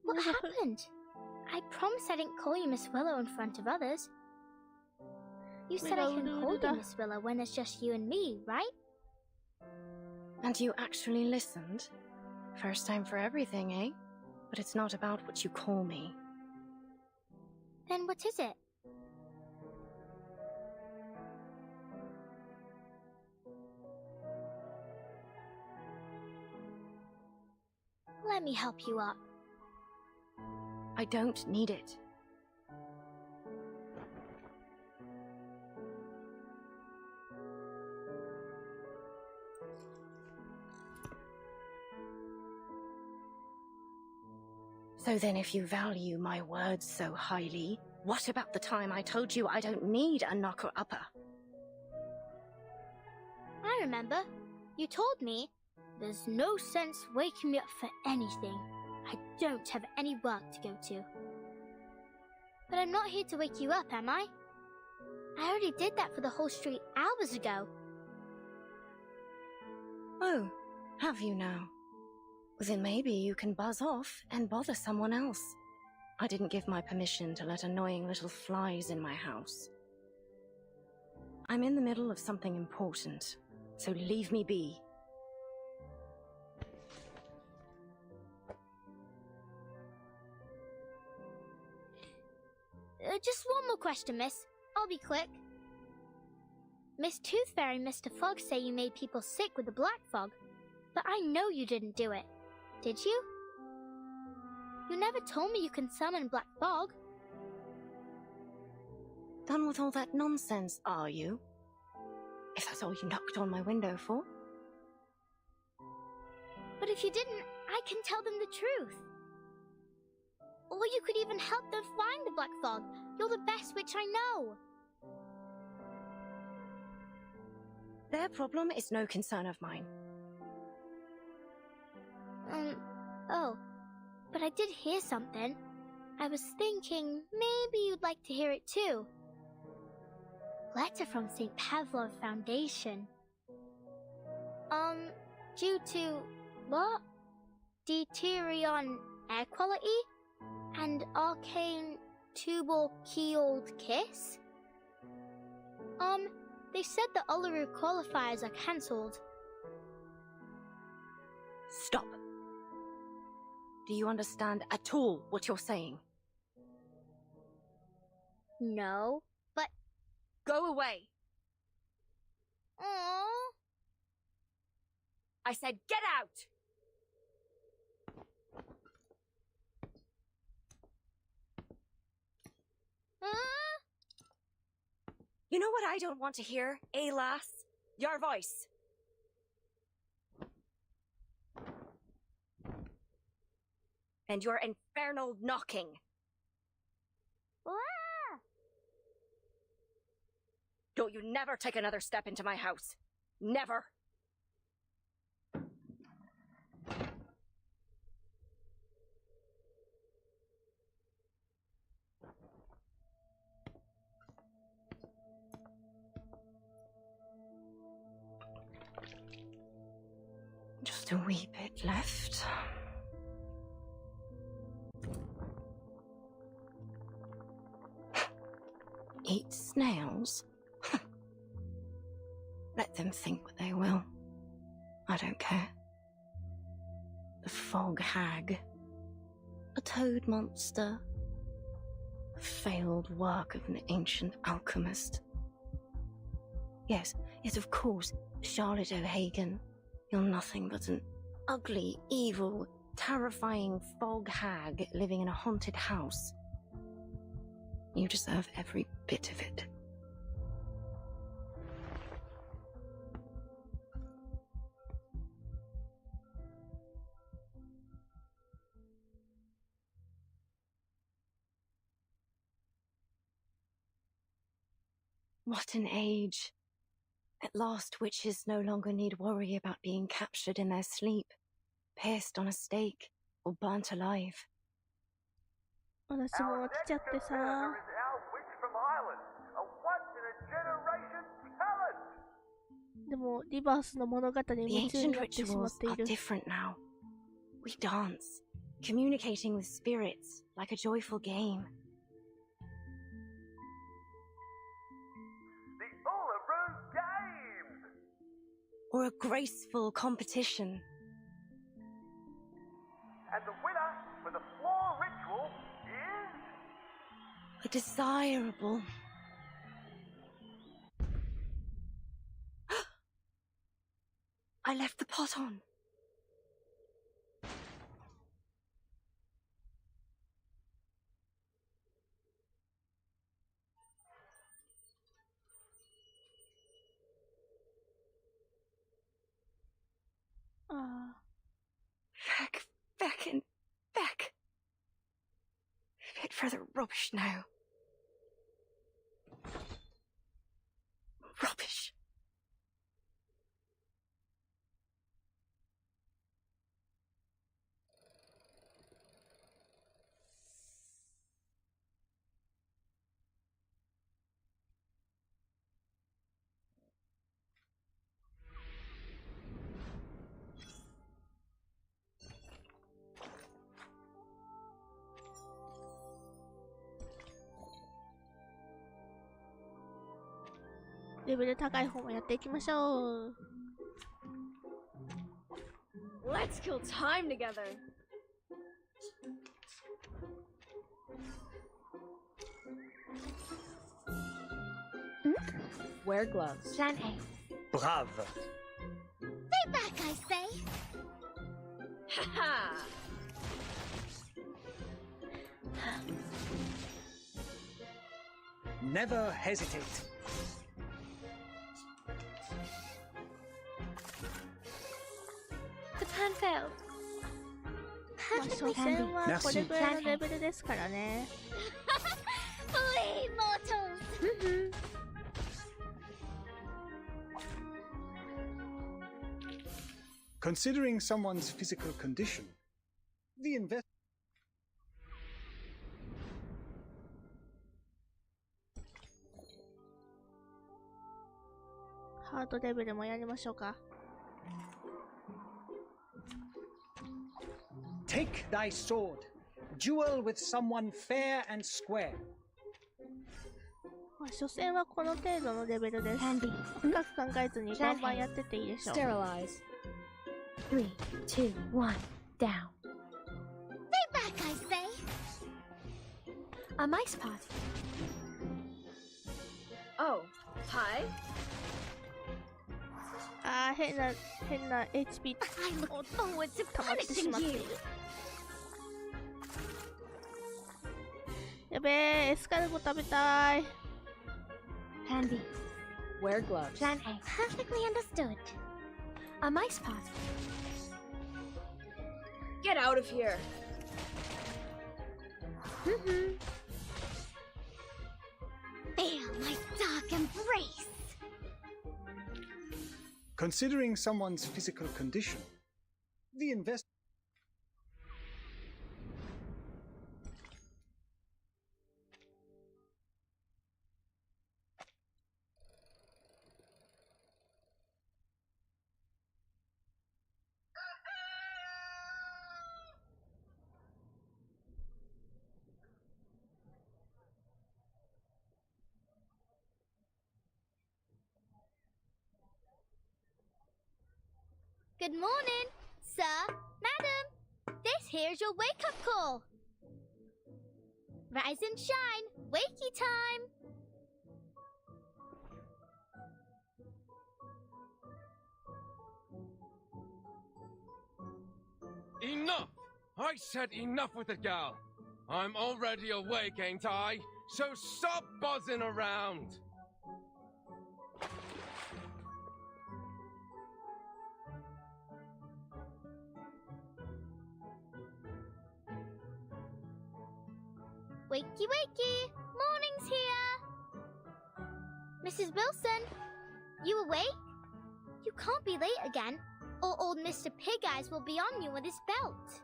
What happened? I promised I didn't call you Miss Willow in front of others. You said I can call you Miss Willow when it's just you and me, right? And you actually listened? First time for everything, eh? But it's not about what you call me. Then what is it? Let me help you up. I don't need it. So then if you value my words so highly, what about the time I told you I don't need a knocker-upper? I remember. You told me, there's no sense waking me up for anything. I don't have any work to go to. But I'm not here to wake you up, am I? I already did that for the whole street hours ago. Oh, have you now? Then maybe you can buzz off and bother someone else. I didn't give my permission to let annoying little flies in my house. I'm in the middle of something important, so leave me be. Just one more question, miss. I'll be quick. Miss Tooth Fairy and Mr. Fog say you made people sick with the black fog, but I know you didn't do it. Did you? You never told me you can summon black fog. Done with all that nonsense, are you? If that's all you knocked on my window for. But if you didn't, I can tell them the truth. Or you could even help them find the black fog. You're the best witch I know. Their problem is no concern of mine. Oh. But I did hear something. I was thinking maybe you'd like to hear it too. Letter from St. Pavlov Foundation. Due to, what? Deuterion air quality? And arcane tubal-keeled kiss? They said the Uluru qualifiers are cancelled. Stop. Do you understand at all what you're saying? No, but... Go away! Aww. I said get out! You know what I don't want to hear, eh, lass? Your voice. And your infernal knocking. Don't you never take another step into my house. Never. Just a wee bit left. Eat snails? Let them think what they will. I don't care. The fog hag. A toad monster. A failed work of an ancient alchemist. Yes, of course, Charlotte O'Hagan. You're nothing but an ugly, evil, terrifying fog hag living in a haunted house. You deserve every bit of it. What an age. At last, witches no longer need worry about being captured in their sleep, pierced on a stake, or burnt alive. 私も来ちゃってさ。でもリバースの物語に夢中になってしまっている。The ancient rituals are different now. We dance, communicating with spirits like a joyful game. Or a graceful competition. And the winner for the floor ritual is... A desirable. I left the pot on. Back. Fit for the rubbish now. Rubbish.レベル高い方もやっていきましょう。Let's kill time together. Wear gloves. Plan A. Brave. Stay back, I say. Haha. Never hesitate. The plan failed. まあ、所詮はこれぐらいのレベルですからね。We mortals! Considering someone's physical condition, the invest. ハードレベルもやりましょうか。Take thy sword. Duel with someone fair and square. まあ、所詮はこの程度のレベルです。深く考えずにバンバンやってていいでしょう。Sterilize. 3, 2, 1, down. Stay back, I say. A mice party. Oh, hi. あー、変な HP I look forward to 溜まってしま punishing ってい you. る。やべえ、エスカルゴ食べたい。Plan B. Wear gloves. Plan A. Perfectly understood. A mice party. Get out of here. Feel my dark embrace. Considering someone's physical condition, the invest. Good morning, sir, madam. This here's your wake-up call. Rise and shine, wakey time. Enough! I said enough with the gal. I'm already awake, ain't I? So stop buzzing around. Wakey, wakey, morning's here. Mrs. Wilson, you awake? You can't be late again, or old Mr. Pig Eyes will be on you with his belt.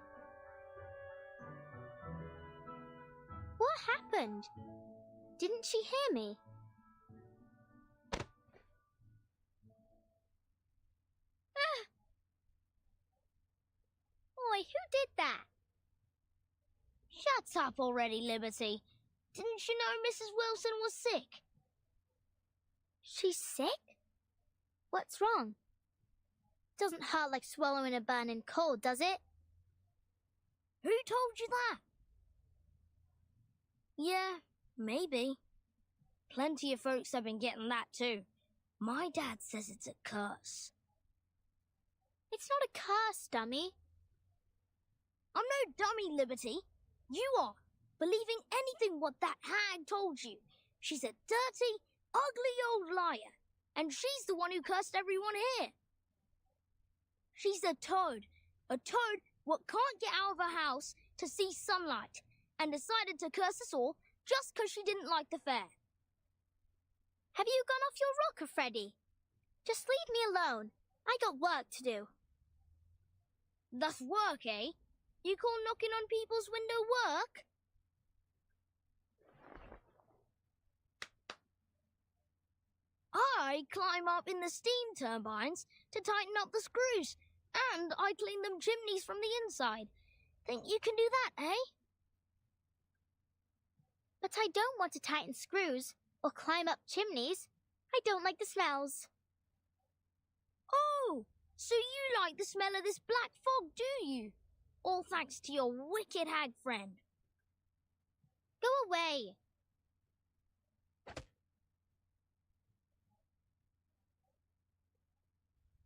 What happened? Didn't she hear me? Oi, who did that? Shut up already, Liberty. Didn't you know Mrs. Wilson was sick? She's sick? What's wrong? Doesn't hurt like swallowing a burning coal, does it? Who told you that? Yeah, maybe. Plenty of folks have been getting that too. My dad says it's a curse. It's not a curse, dummy. I'm no dummy, Liberty. You are, believing anything what that hag told you. She's a dirty, ugly old liar, and she's the one who cursed everyone here. She's a toad what can't get out of her house to see sunlight, and decided to curse us all just 'cause she didn't like the fair. Have you gone off your rocker, Freddy? Just leave me alone. I got work to do. That's work, eh? You call knocking on people's window work? I climb up in the steam turbines to tighten up the screws, and I clean them chimneys from the inside. Think you can do that, eh? But I don't want to tighten screws or climb up chimneys. I don't like the smells. Oh, so you like the smell of this black fog, do you? All thanks to your wicked hag friend. Go away.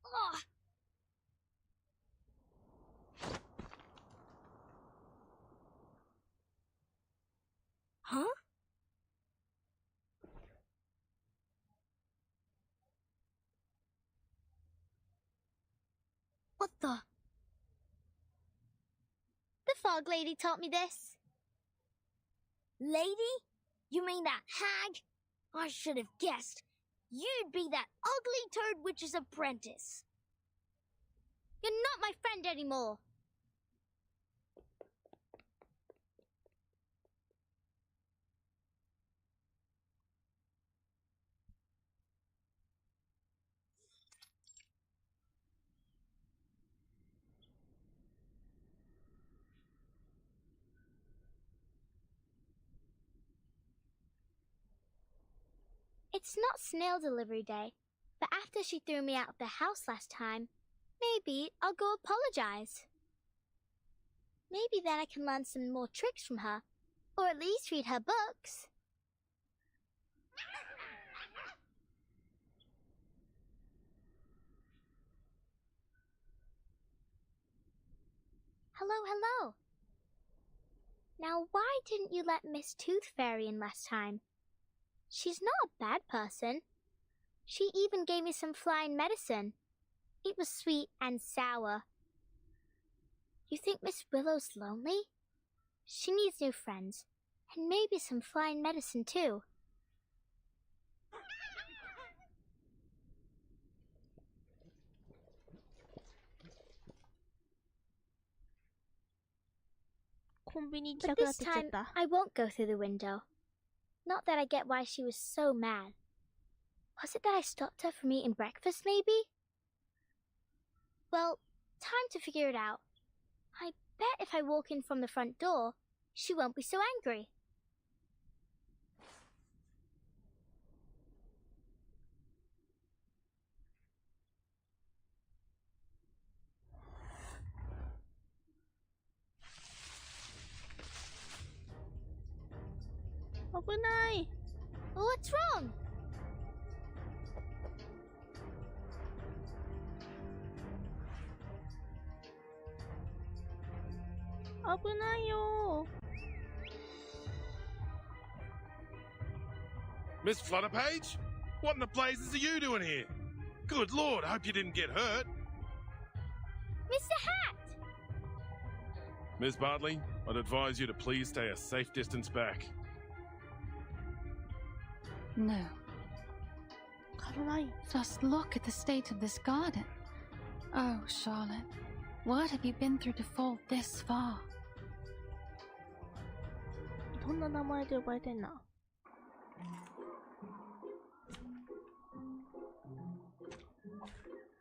Ugh. Huh? What the? The fog lady taught me this. Lady? You mean that hag? I should have guessed. You'd be that ugly toad witch's apprentice. You're not my friend anymore. It's not snail delivery day, but after she threw me out of the house last time, maybe I'll go apologize. Maybe then I can learn some more tricks from her, or at least read her books. Hello, hello. Now, why didn't you let Miss Tooth Fairy in last time? She's not a bad person. She even gave me some flying medicine. It was sweet and sour. You think Miss Willow's lonely? She needs new friends, and maybe some flying medicine too. But this time, I won't go through the window. Not that I get why she was so mad. Was it that I stopped her from eating breakfast, maybe? Well, time to figure it out. I bet if I walk in from the front door, she won't be so angry. Openai! What's wrong? Openai yo! Miss Flutterpage? What in the blazes are you doing here? Good Lord, I hope you didn't get hurt. Mr. Hat! Miss Bartley, I'd advise you to please stay a safe distance back. No. Caroline. Just look at the state of this garden. Oh, Charlotte, what have you been through to fall this far? どんな名前で呼ばれてんな。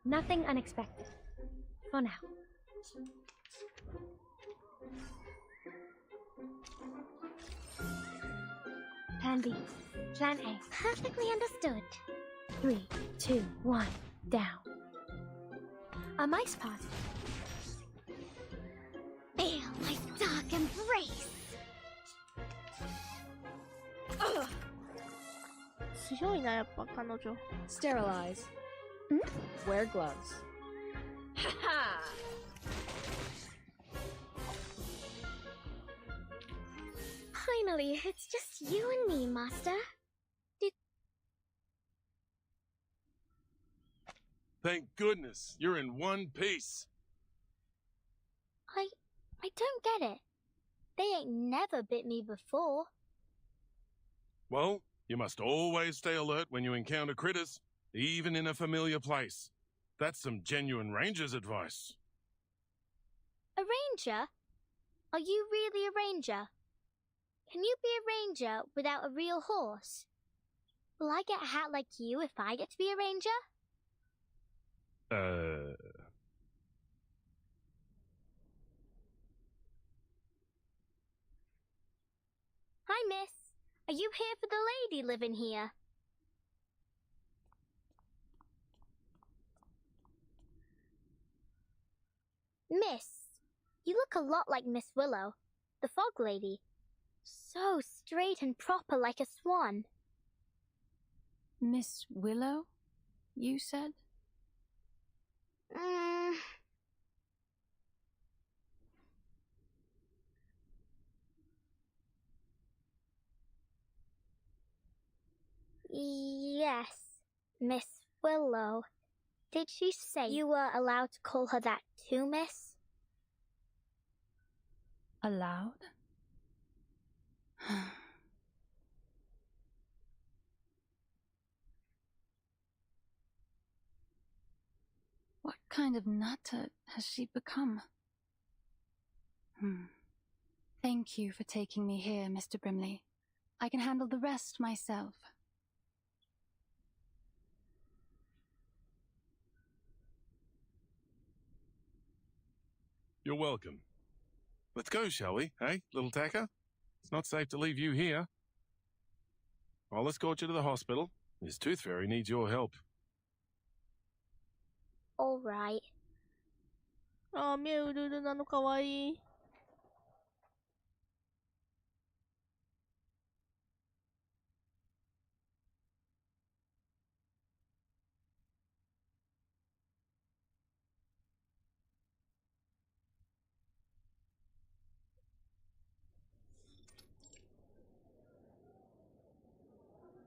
Nothing unexpected. For now. Plan B. Plan A. Perfectly understood. 3, 2, 1, down. A mice party. Feel my dark embrace. Ugh. 強いな、やっぱ彼女。 Sterilize. Wear gloves. Ha! Finally, it's just you and me, Master. Thank goodness, you're in one piece. I don't get it. They ain't never bit me before. Well, you must always stay alert when you encounter critters, even in a familiar place. That's some genuine ranger's advice. A ranger? Are you really a ranger? Can you be a ranger without a real horse? Will I get a hat like you if I get to be a ranger? Hi, miss. Are you here for the lady living here? Miss, you look a lot like Miss Willow, the fog lady. So straight and proper like a swan. Miss Willow, you said? Yes, Miss Willow. Did she say you were allowed to call her that too, miss? Allowed? What kind of nutter has she become? Thank you for taking me here, Mr. Brimley. I can handle the rest myself. You're welcome. Let's go, shall we? Hey, little tacker? It's not safe to leave you here. I'll escort you to the hospital. Miss Tooth Fairy needs your help. All right. ああ、目うるうるなのかわいい。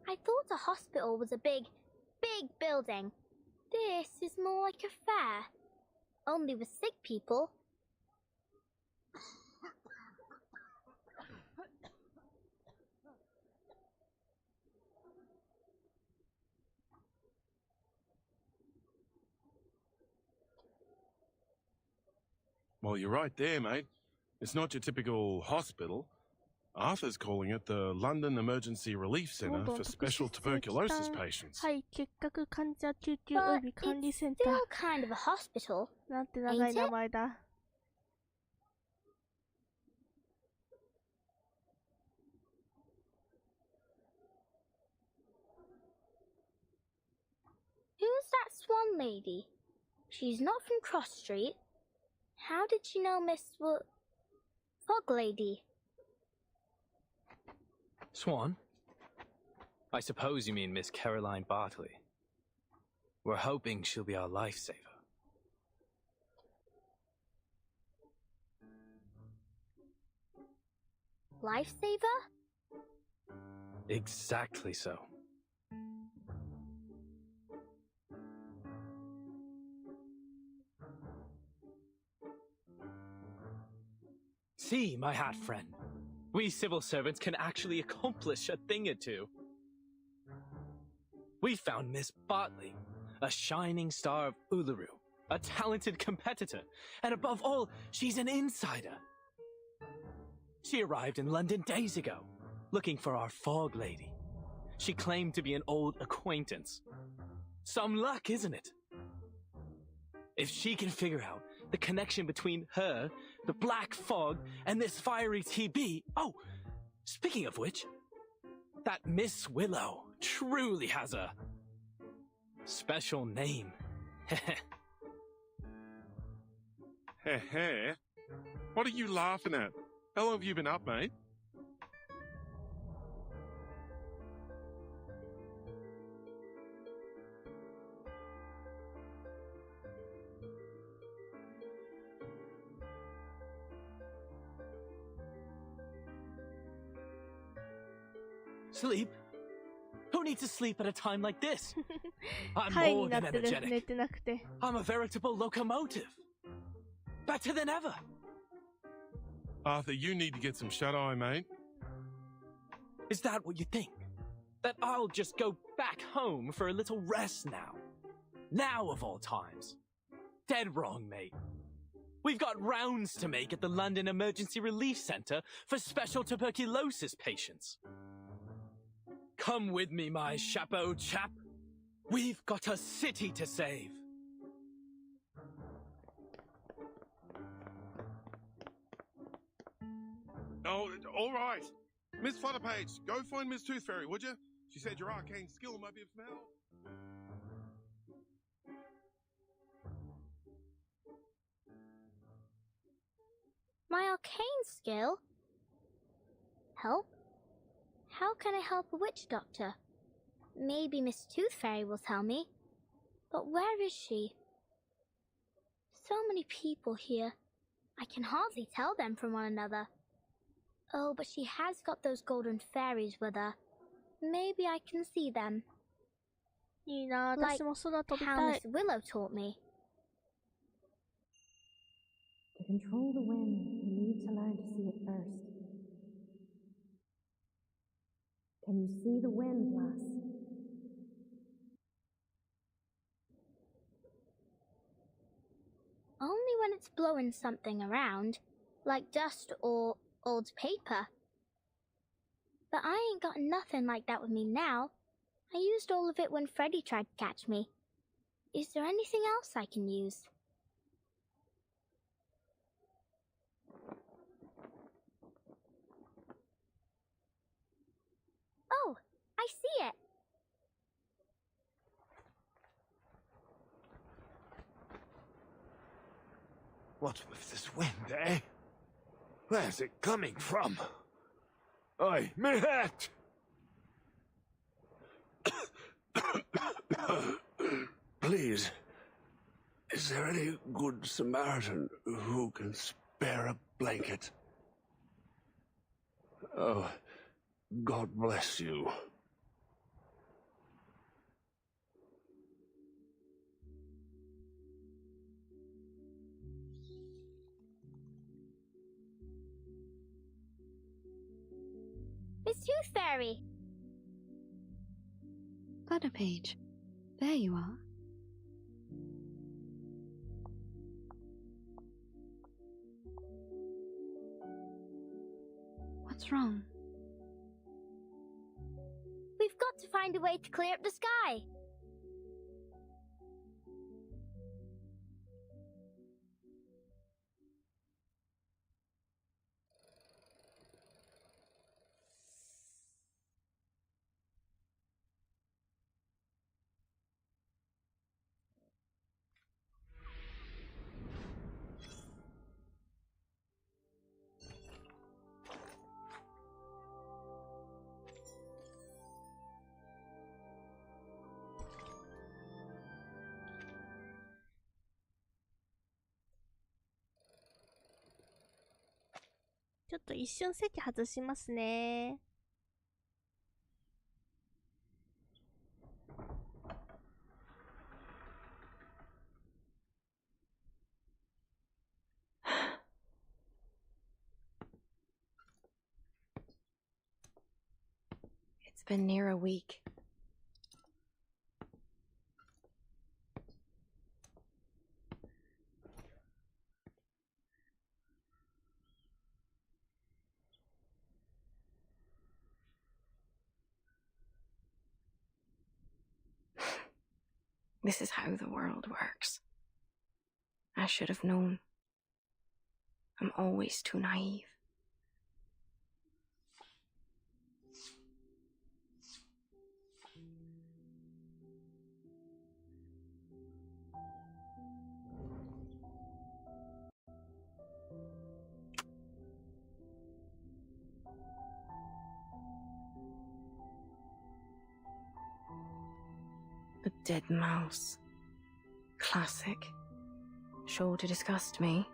I thought a hospital was a big building. This is more like a fair. Only with sick people. Well, you're right there, mate. It's not your typical hospital. Arthur's calling it the London Emergency Relief Centre for Special Tuberculosis Patients. はい、結核患者救急及び管理センター。 Still kind of a hospital. なんて長い名前だ。Who's that swan lady? She's not from Cross Street. How did she know Miss Fog Lady? Swan? I suppose you mean Miss Caroline Bartley. We're hoping she'll be our lifesaver. Lifesaver? Exactly so. See, my hat friend. We civil servants can actually accomplish a thing or two. We found Miss Bartley, a shining star of Uluru, a talented competitor, and above all, she's an insider. She arrived in London days ago, looking for our Fog Lady. She claimed to be an old acquaintance. Some luck, isn't it? If she can figure out the connection between her, the Black Fog, and this fiery TB... Oh, speaking of which, that Miss Willow truly has a special name. Heh. What are you laughing at? How long have you been up, mate? Sleep? Who needs to sleep at a time like this? I'm 会 more にな than ってる。 energetic. 寝てなくて。 I'm a veritable locomotive. Better than ever. Arthur, you need to get some shut-eye, mate. Is that what you think? That I'll just go back home for a little rest now? Now of all times? Dead wrong, mate. We've got rounds to make at the London Emergency Relief Centre for special tuberculosis patients. Come with me, my chapeau chap. We've got a city to save. Oh, all right. Miss Flutterpage, go find Miss Tooth Fairy, would you? She said your arcane skill might be of some help. My arcane skill? Help? How can I help a witch doctor? Maybe Miss Tooth Fairy will tell me. But where is she? So many people here. I can hardly tell them from one another. Oh, but she has got those golden fairies with her. Maybe I can see them. いいな、 Like 私も空飛び how たい Miss。Willow taught me. To control the wind, you need to learn to see it first. Can you see the wind, lass? Only when it's blowing something around, like dust or old paper. But I ain't got nothing like that with me now. I used all of it when Freddy tried to catch me. Is there anything else I can use? Oh, I see it. What with this wind, eh? Where's it coming from? Oi, me hat! Please, is there any good Samaritan who can spare a blanket? Oh, God bless you. Miss Tooth Fairy! Butterpage, there you are. What's wrong? We've got to find a way to clear up the sky.ちょっと一瞬席外しますね。It's been near a week. This is how the world works. I should have known. I'm always too naive. A dead mouse. Classic. Sure to disgust me.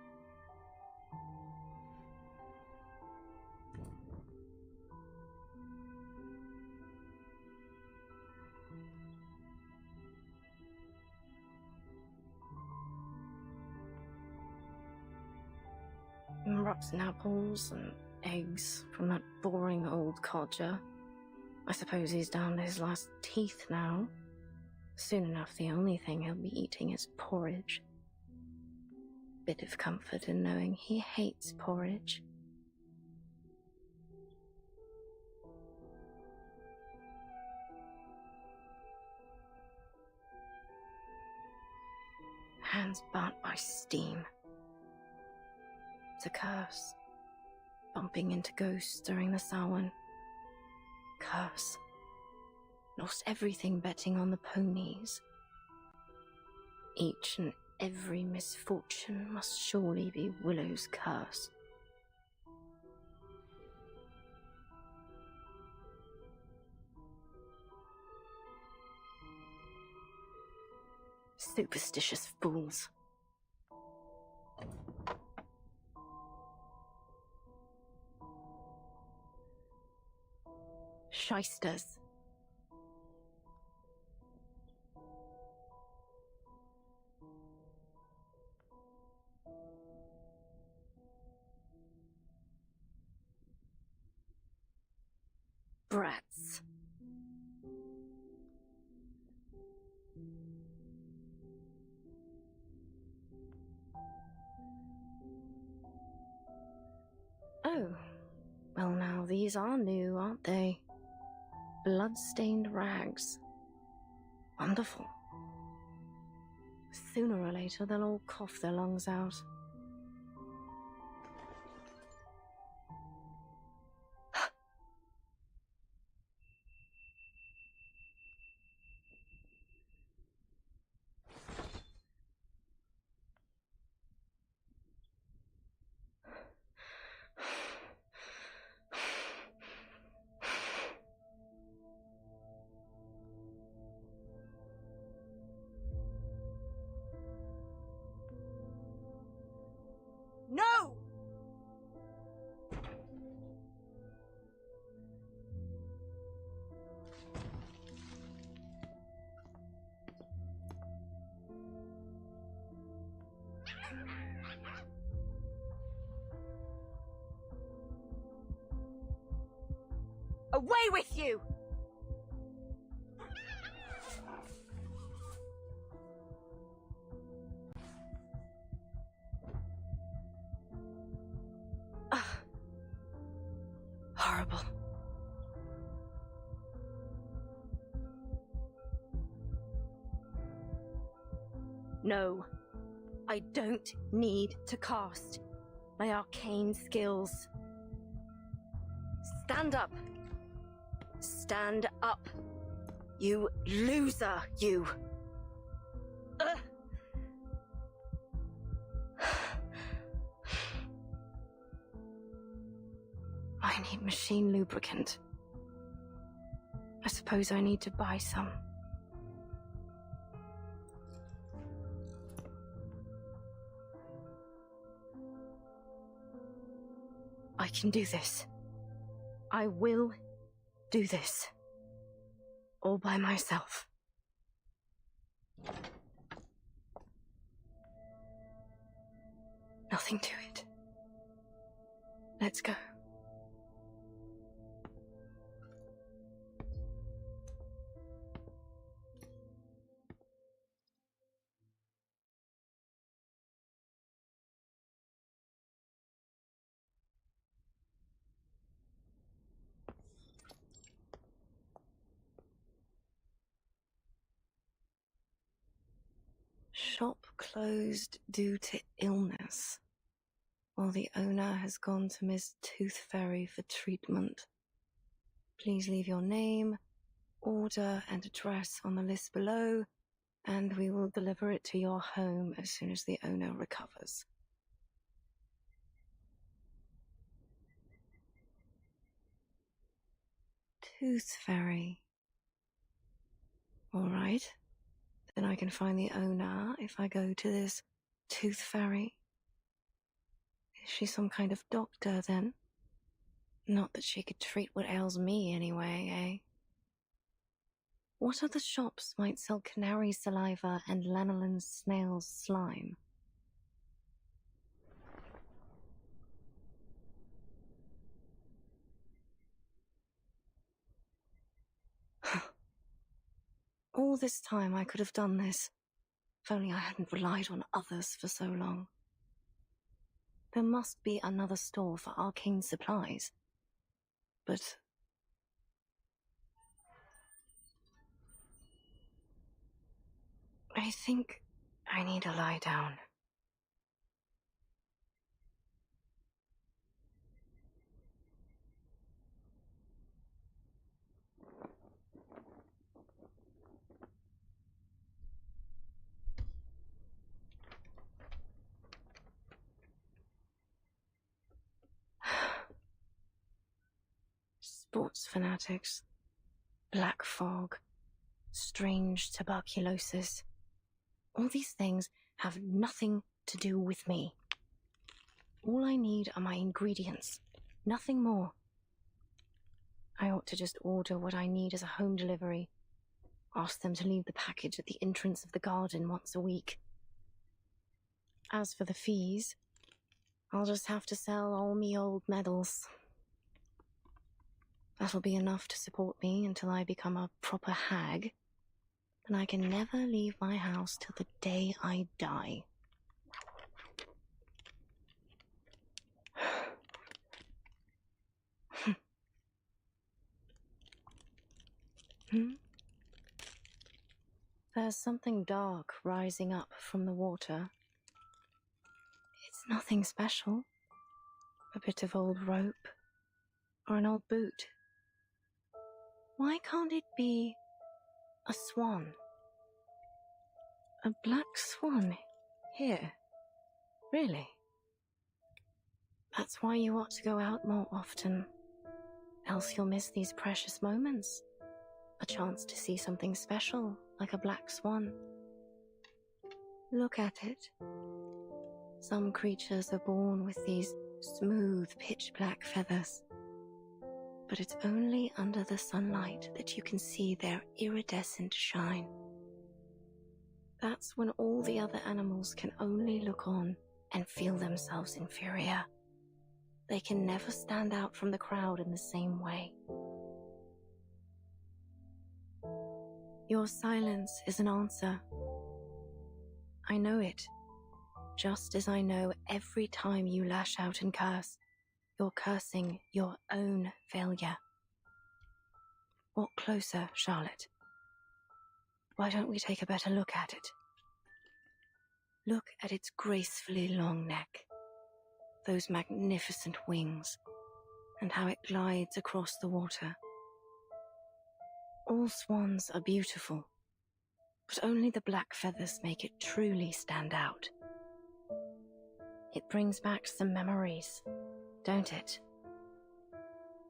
Rotten apples and eggs from that boring old codger. I suppose he's down to his last teeth now. Soon enough, the only thing he'll be eating is porridge. Bit of comfort in knowing he hates porridge. Hands burnt by steam. It's a curse. Bumping into ghosts during the Samhain. Curse. Lost everything betting on the ponies. Each and every misfortune must surely be Willow's curse. Superstitious fools. Shysters. Brats. Oh, well now these are new, aren't they? Blood-stained rags. Wonderful. Sooner or later they'll all cough their lungs out. Away with you! Horrible. No, I don't need to cast my arcane skills. Stand up. Stand up. You loser, you. I need machine lubricant. I suppose I need to buy some. I can do this. I will do this. All by myself. Nothing to it. Let's go. Shop closed due to illness, while the owner has gone to Miss Tooth Fairy for treatment. Please leave your name, order, and address on the list below, and we will deliver it to your home as soon as the owner recovers. Tooth Fairy. All right. Then I can find the owner if I go to this Tooth Fairy. Is she some kind of doctor, then? Not that she could treat what ails me anyway, eh? What other shops might sell canary saliva and lanolin snail's slime? All this time I could have done this, if only I hadn't relied on others for so long. There must be another store for arcane supplies. But... I think I need to lie down. Sports fanatics, black fog, strange tuberculosis. All these things have nothing to do with me. All I need are my ingredients, nothing more. I ought to just order what I need as a home delivery. Ask them to leave the package at the entrance of the garden once a week. As for the fees, I'll just have to sell all me old medals. That'll be enough to support me until I become a proper hag, and I can never leave my house till the day I die. There's something dark rising up from the water. It's nothing special. A bit of old rope, or an old boot. Why can't it be a swan? A black swan here? Really? That's why you ought to go out more often. Else you'll miss these precious moments. A chance to see something special, like a black swan. Look at it. Some creatures are born with these smooth, pitch-black feathers. But it's only under the sunlight that you can see their iridescent shine. That's when all the other animals can only look on and feel themselves inferior. They can never stand out from the crowd in the same way. Your silence is an answer. I know it. Just as I know every time you lash out and curse, you're cursing your own failure. Walk closer, Charlotte. Why don't we take a better look at it? Look at its gracefully long neck, those magnificent wings, and how it glides across the water. All swans are beautiful, but only the black feathers make it truly stand out. It brings back some memories, don't it?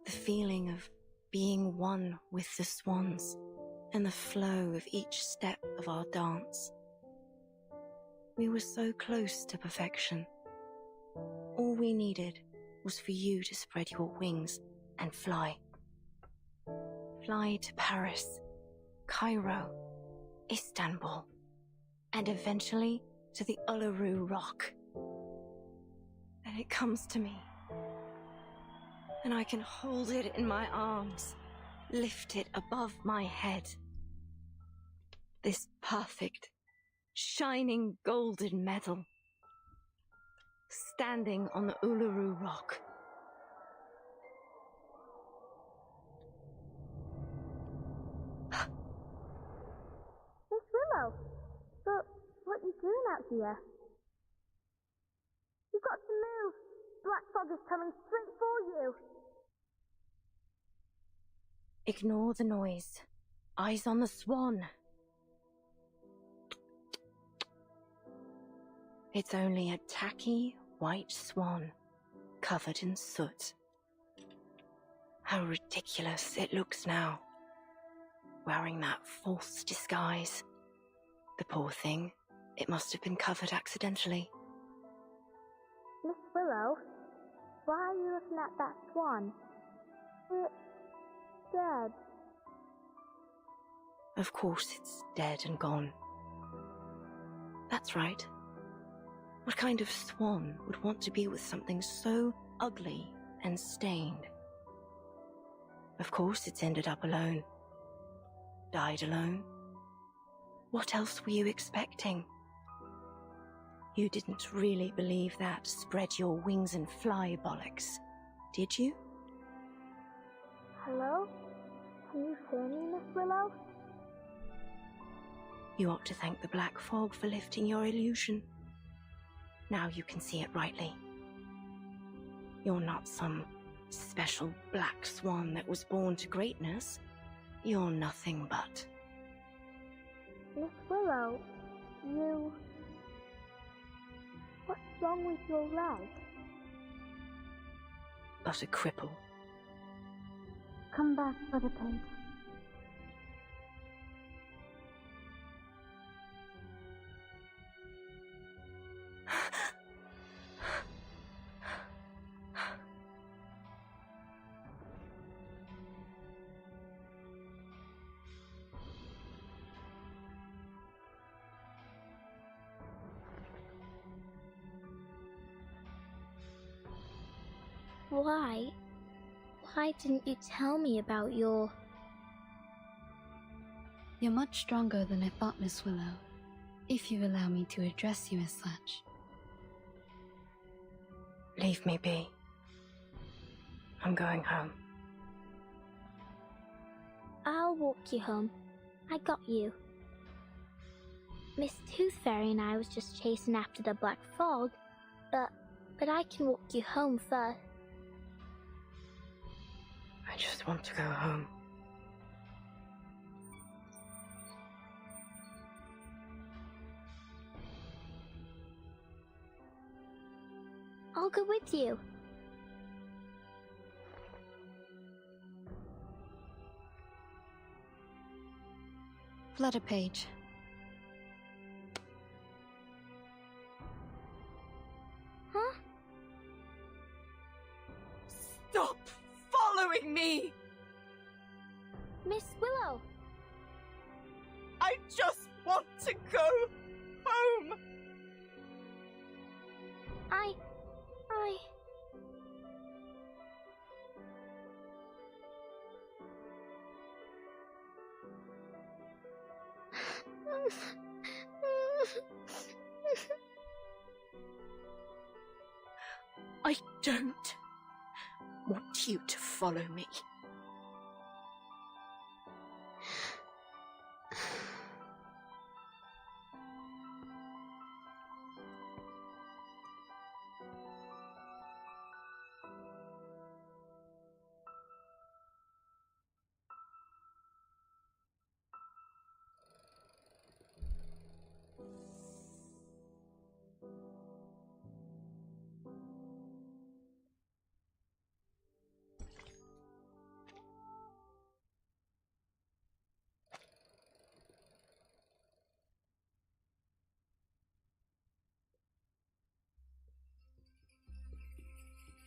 The feeling of being one with the swans and the flow of each step of our dance. We were so close to perfection. All we needed was for you to spread your wings and fly. Fly to Paris, Cairo, Istanbul, and eventually to the Uluru Rock. Then it comes to me, and I can hold it in my arms, lift it above my head. This perfect, shining golden medal, standing on the Uluru Rock. Miss Willow, but what are you doing out here? You've got to move. Black fog is coming straight for you. Ignore the noise. Eyes on the swan. It's only a tacky white swan covered in soot. How ridiculous it looks now, wearing that false disguise. The poor thing, it must have been covered accidentally. Miss Willow, why are you looking at that swan? It's dead. Of course it's dead and gone. That's right. What kind of swan would want to be with something so ugly and stained? Of course it's ended up alone. Died alone. What else were you expecting? You didn't really believe that spread your wings and fly bollocks, did you? Hello? Can you hear me, Miss Willow? You ought to thank the black fog for lifting your illusion. Now you can see it rightly. You're not some special black swan that was born to greatness. You're nothing but... Miss Willow, you... What's wrong with your leg? But a cripple. Come back for the page. Why didn't you tell me about your... You're much stronger than I thought, Miss Willow, if you allow me to address you as such. Leave me be. I'm going home. I'll walk you home. I got you. Miss Tooth Fairy and I was just chasing after the black fog, but I can walk you home first. I just want to go home. I'll go with you. Flutter page. Huh? Stop following me! Miss Willow! I just want to go home! I don't want you to follow me.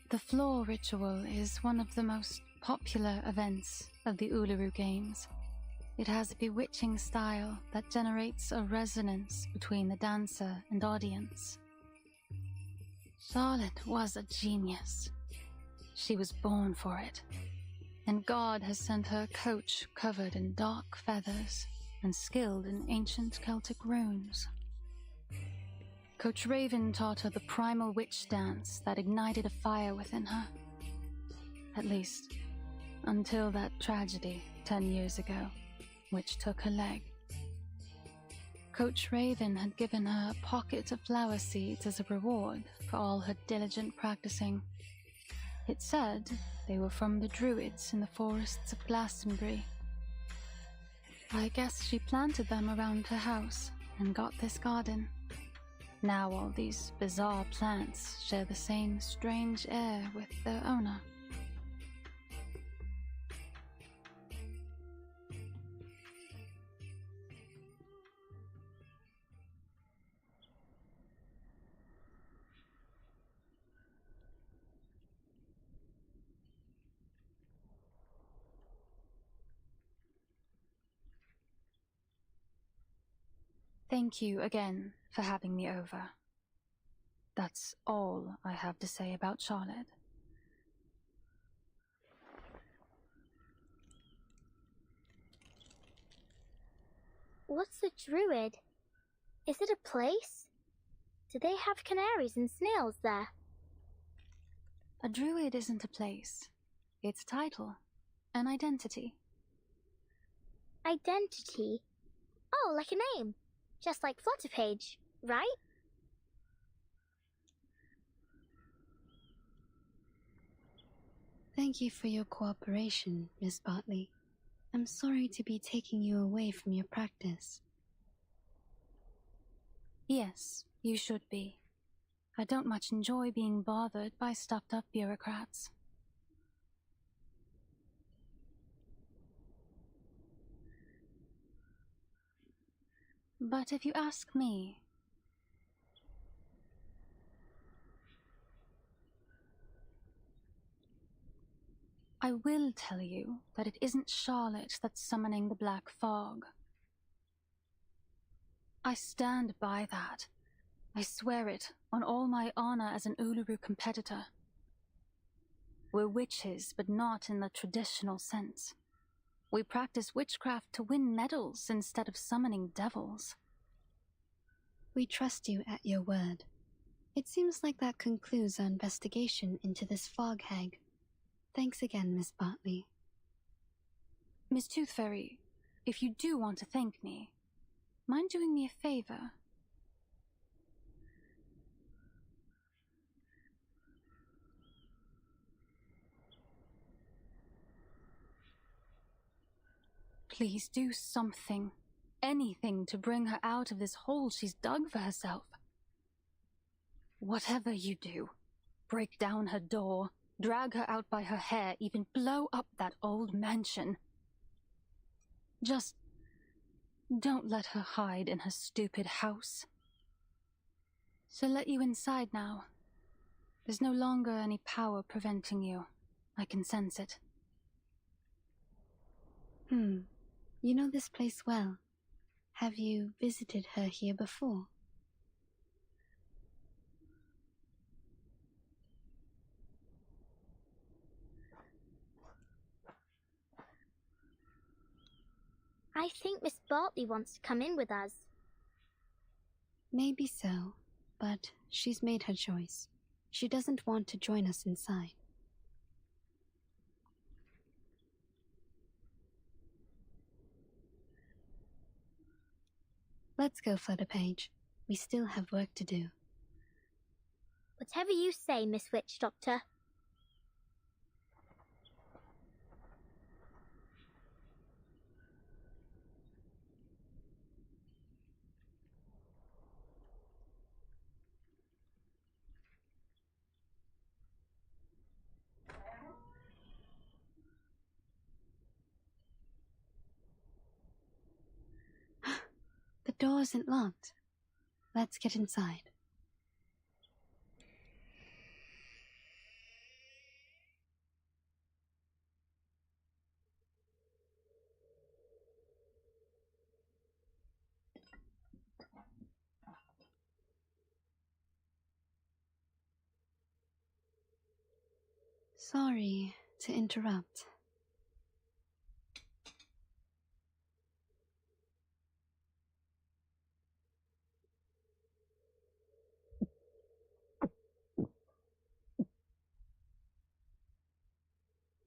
The floor ritual is one of the most popular events of the Uluru Games. It has a bewitching style that generates a resonance between the dancer and audience. Charlotte was a genius. She was born for it, and God has sent her a coach covered in dark feathers and skilled in ancient Celtic runes. Coach Raven taught her the primal witch dance that ignited a fire within her. At least, until that tragedy 10 years ago, which took her leg. Coach Raven had given her a pocket of flower seeds as a reward for all her diligent practicing. It said they were from the druids in the forests of Glastonbury. I guess she planted them around her house and got this garden. Now all these bizarre plants share the same strange air with their owner. Thank you again for having me over. That's all I have to say about Charlotte. What's a druid? Is it a place? Do they have canaries and snails there? A druid isn't a place. It's a title. An identity. Identity? Oh, like a name. Just like Flutterpage, right? Thank you for your cooperation, Miss Bartley. I'm sorry to be taking you away from your practice. Yes, you should be. I don't much enjoy being bothered by stuffed-up bureaucrats. But if you ask me, I will tell you that it isn't Charlotte that's summoning the black fog. I stand by that. I swear it on all my honor as an Uluru competitor. We're witches, but not in the traditional sense. We practice witchcraft to win medals instead of summoning devils. We trust you at your word. It seems like that concludes our investigation into this fog hag. Thanks again, Miss Bartley. Miss Toothfairy, if you do want to thank me, mind doing me a favor? Please do something, anything to bring her out of this hole she's dug for herself. Whatever you do, break down her door, drag her out by her hair, even blow up that old mansion. Just don't let her hide in her stupid house. She'll let you inside now. There's no longer any power preventing you. I can sense it. You know this place well. Have you visited her here before? I think Miss Bartley wants to come in with us. Maybe so, but she's made her choice. She doesn't want to join us inside. Let's go, Flutterpage. We still have work to do. Whatever you say, Miss Witch Doctor. The door isn't locked. Let's get inside. Sorry to interrupt.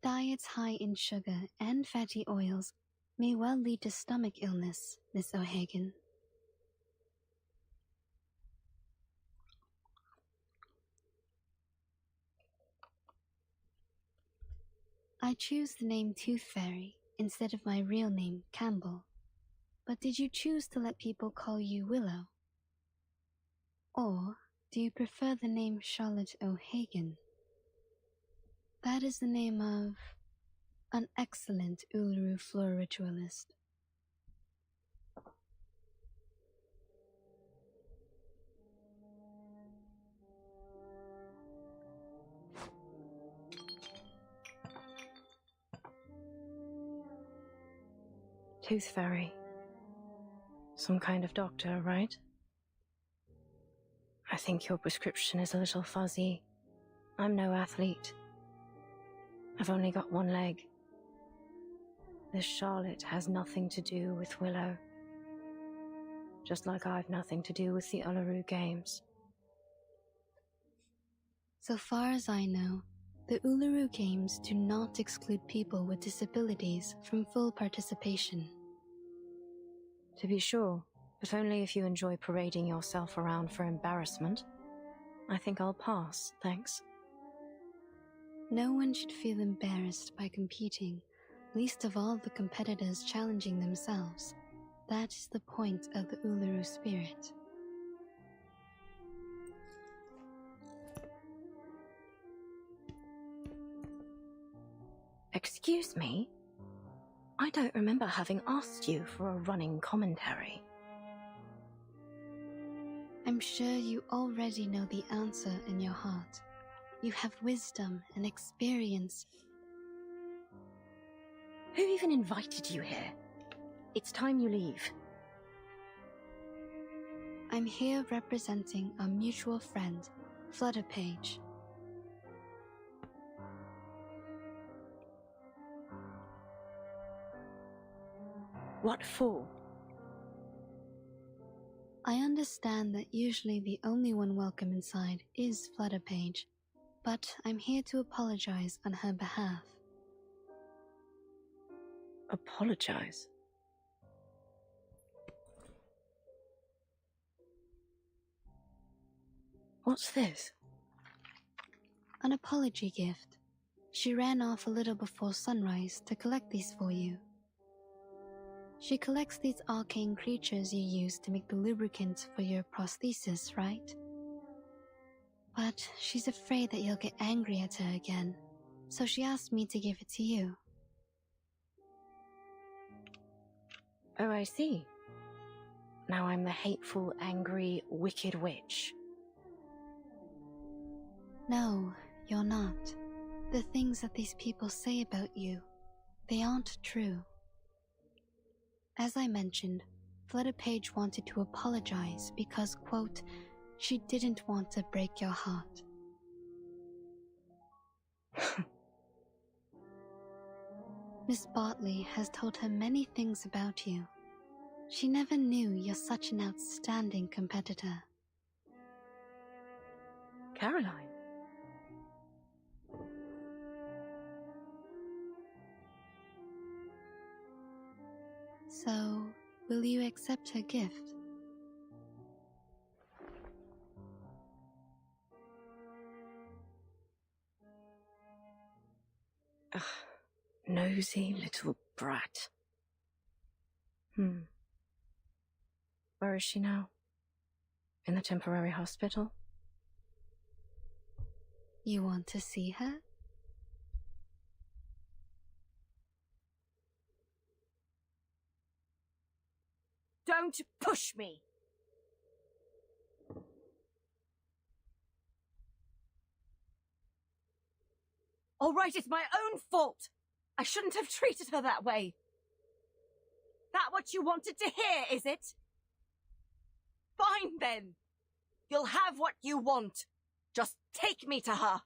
Diets high in sugar and fatty oils may well lead to stomach illness, Miss O'Hagan. I choose the name Tooth Fairy instead of my real name, Campbell. But did you choose to let people call you Willow? Or do you prefer the name Charlotte O'Hagan? That is the name of an excellent Uluru floor ritualist. Tooth Fairy. Some kind of doctor, right? I think your prescription is a little fuzzy. I'm no athlete. I've only got one leg. This Charlotte has nothing to do with Willow. Just like I've nothing to do with the Uluru Games. So far as I know, the Uluru Games do not exclude people with disabilities from full participation. To be sure, but only if you enjoy parading yourself around for embarrassment. I think I'll pass, thanks. No one should feel embarrassed by competing, least of all the competitors challenging themselves. That is the point of the Uluru spirit. Excuse me? I don't remember having asked you for a running commentary. I'm sure you already know the answer in your heart. You have wisdom and experience. Who even invited you here? It's time you leave. I'm here representing our mutual friend, Flutterpage. What for? I understand that usually the only one welcome inside is Flutterpage, but I'm here to apologize on her behalf. Apologize? What's this? An apology gift. She ran off a little before sunrise to collect these for you. She collects these arcane creatures you use to make the lubricant for your prosthesis, right? But she's afraid that you'll get angry at her again, so she asked me to give it to you. Oh, I see. Now I'm the hateful, angry, wicked witch. No, you're not. The things that these people say about you, they aren't true. As I mentioned, Flutterpage wanted to apologize because, quote, she didn't want to break your heart. Miss Bartley has told her many things about you. She never knew you're such an outstanding competitor. Caroline, So, will you accept her gift? Ugh, nosy little brat. Where is she now? In the temporary hospital? You want to see her? Don't push me! All right, it's my own fault. I shouldn't have treated her that way. That what you wanted to hear, is it? Fine, then. You'll have what you want. Just take me to her.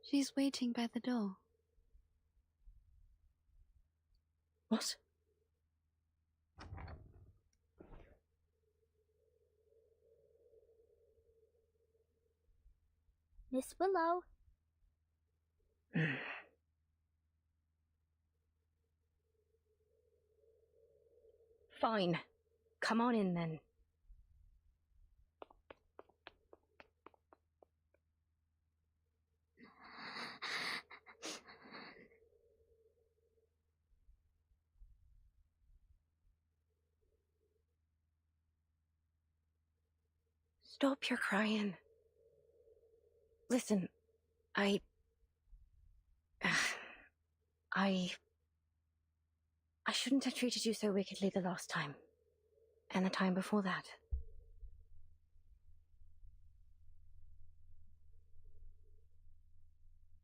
She's waiting by the door. What? Miss Willow. Fine. Come on in, then. Stop your crying. Listen, I shouldn't have treated you so wickedly the last time. And the time before that.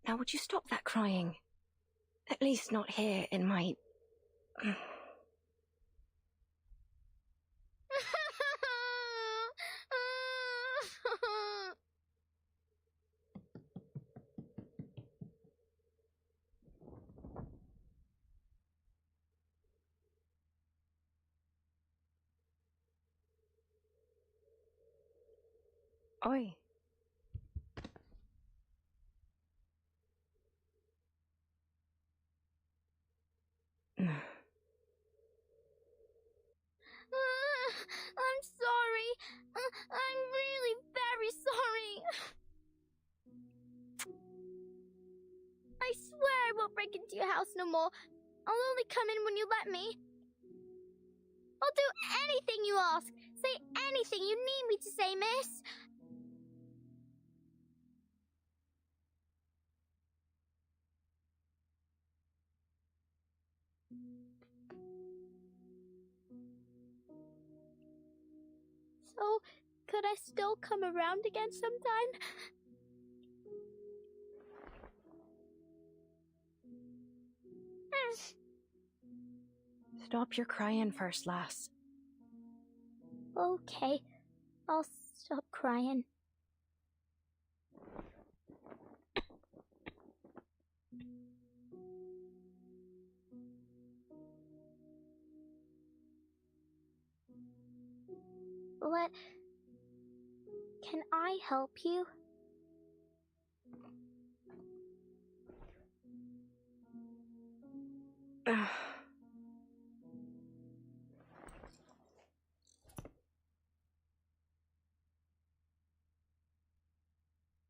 Now would you stop that crying? At least not here in my... Oi. I'm sorry. I'm really very sorry. I swear I won't break into your house no more. I'll only come in when you let me. I'll do anything you ask. Say anything you need me to say, miss. So, could I still come around again sometime? Stop your crying first, lass. Okay, I'll stop crying. Can I help you?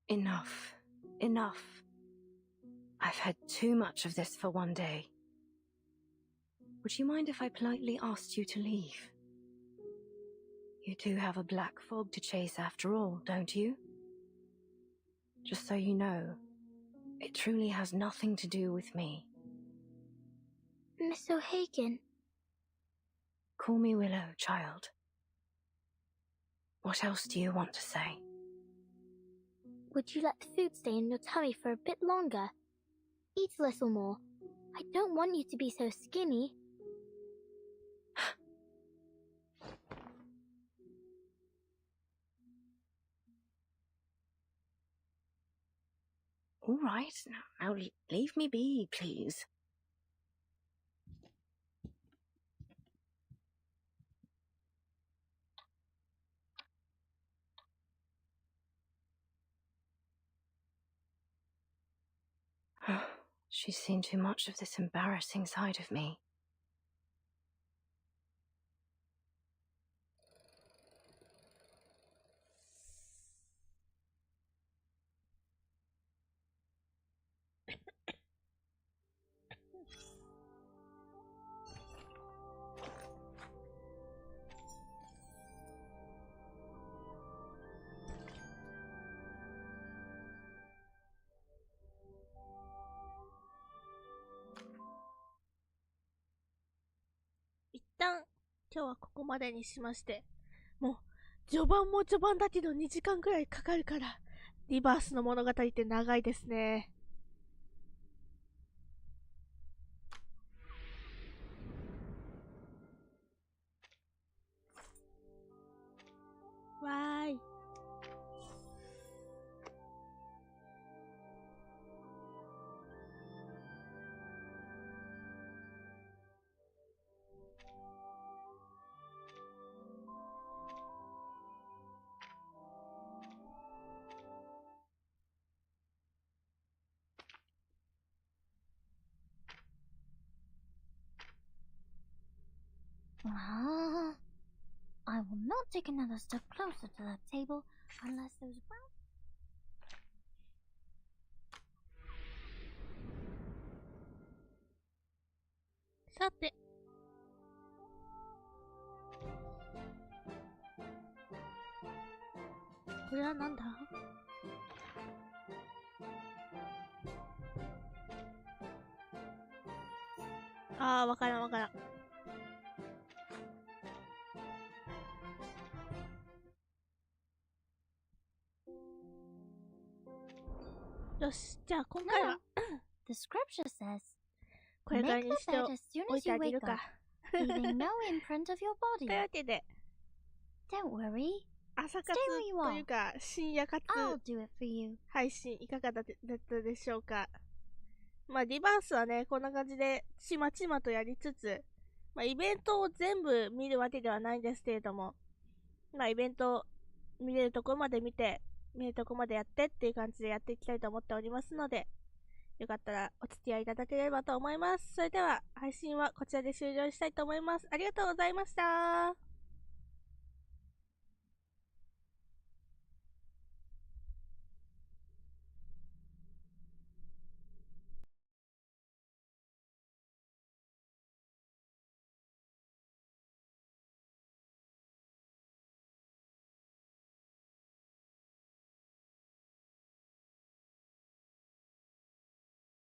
Enough. Enough. I've had too much of this for one day. Would you mind if I politely asked you to leave? You do have a black fog to chase after all, don't you? Just so you know, it truly has nothing to do with me. Miss O'Hagan. Call me Willow, child. What else do you want to say? Would you let the food stay in your tummy for a bit longer? Eat a little more. I don't want you to be so skinny. All right, now leave me be, please. She's seen too much of this embarrassing side of me. 今日はここまでにしまして、もう、序盤も序盤だけど2時間くらいかかるから、リバースの物語って長いですね。わーい。I will not take another step closer to that table unless those brown. さて。これはなんだ？ああ、わからんわからん。よし、じゃあ今回はThe scripture says, これからにしておいてあげるか。leaving no imprint of your body. というわけで、Don't worry. 朝活というか深夜活 I'll do it for you. 配信いかがだったでしょうか。まあリバースはね、こんな感じでちまちまとやりつつ、まあイベントを全部見るわけではないんですけれども、まあイベント見れるところまで見て、見るところまでやってっていう感じでやっていきたいと思っておりますので、よかったらお付き合いいただければと思います。それでは配信はこちらで終了したいと思います。ありがとうございました。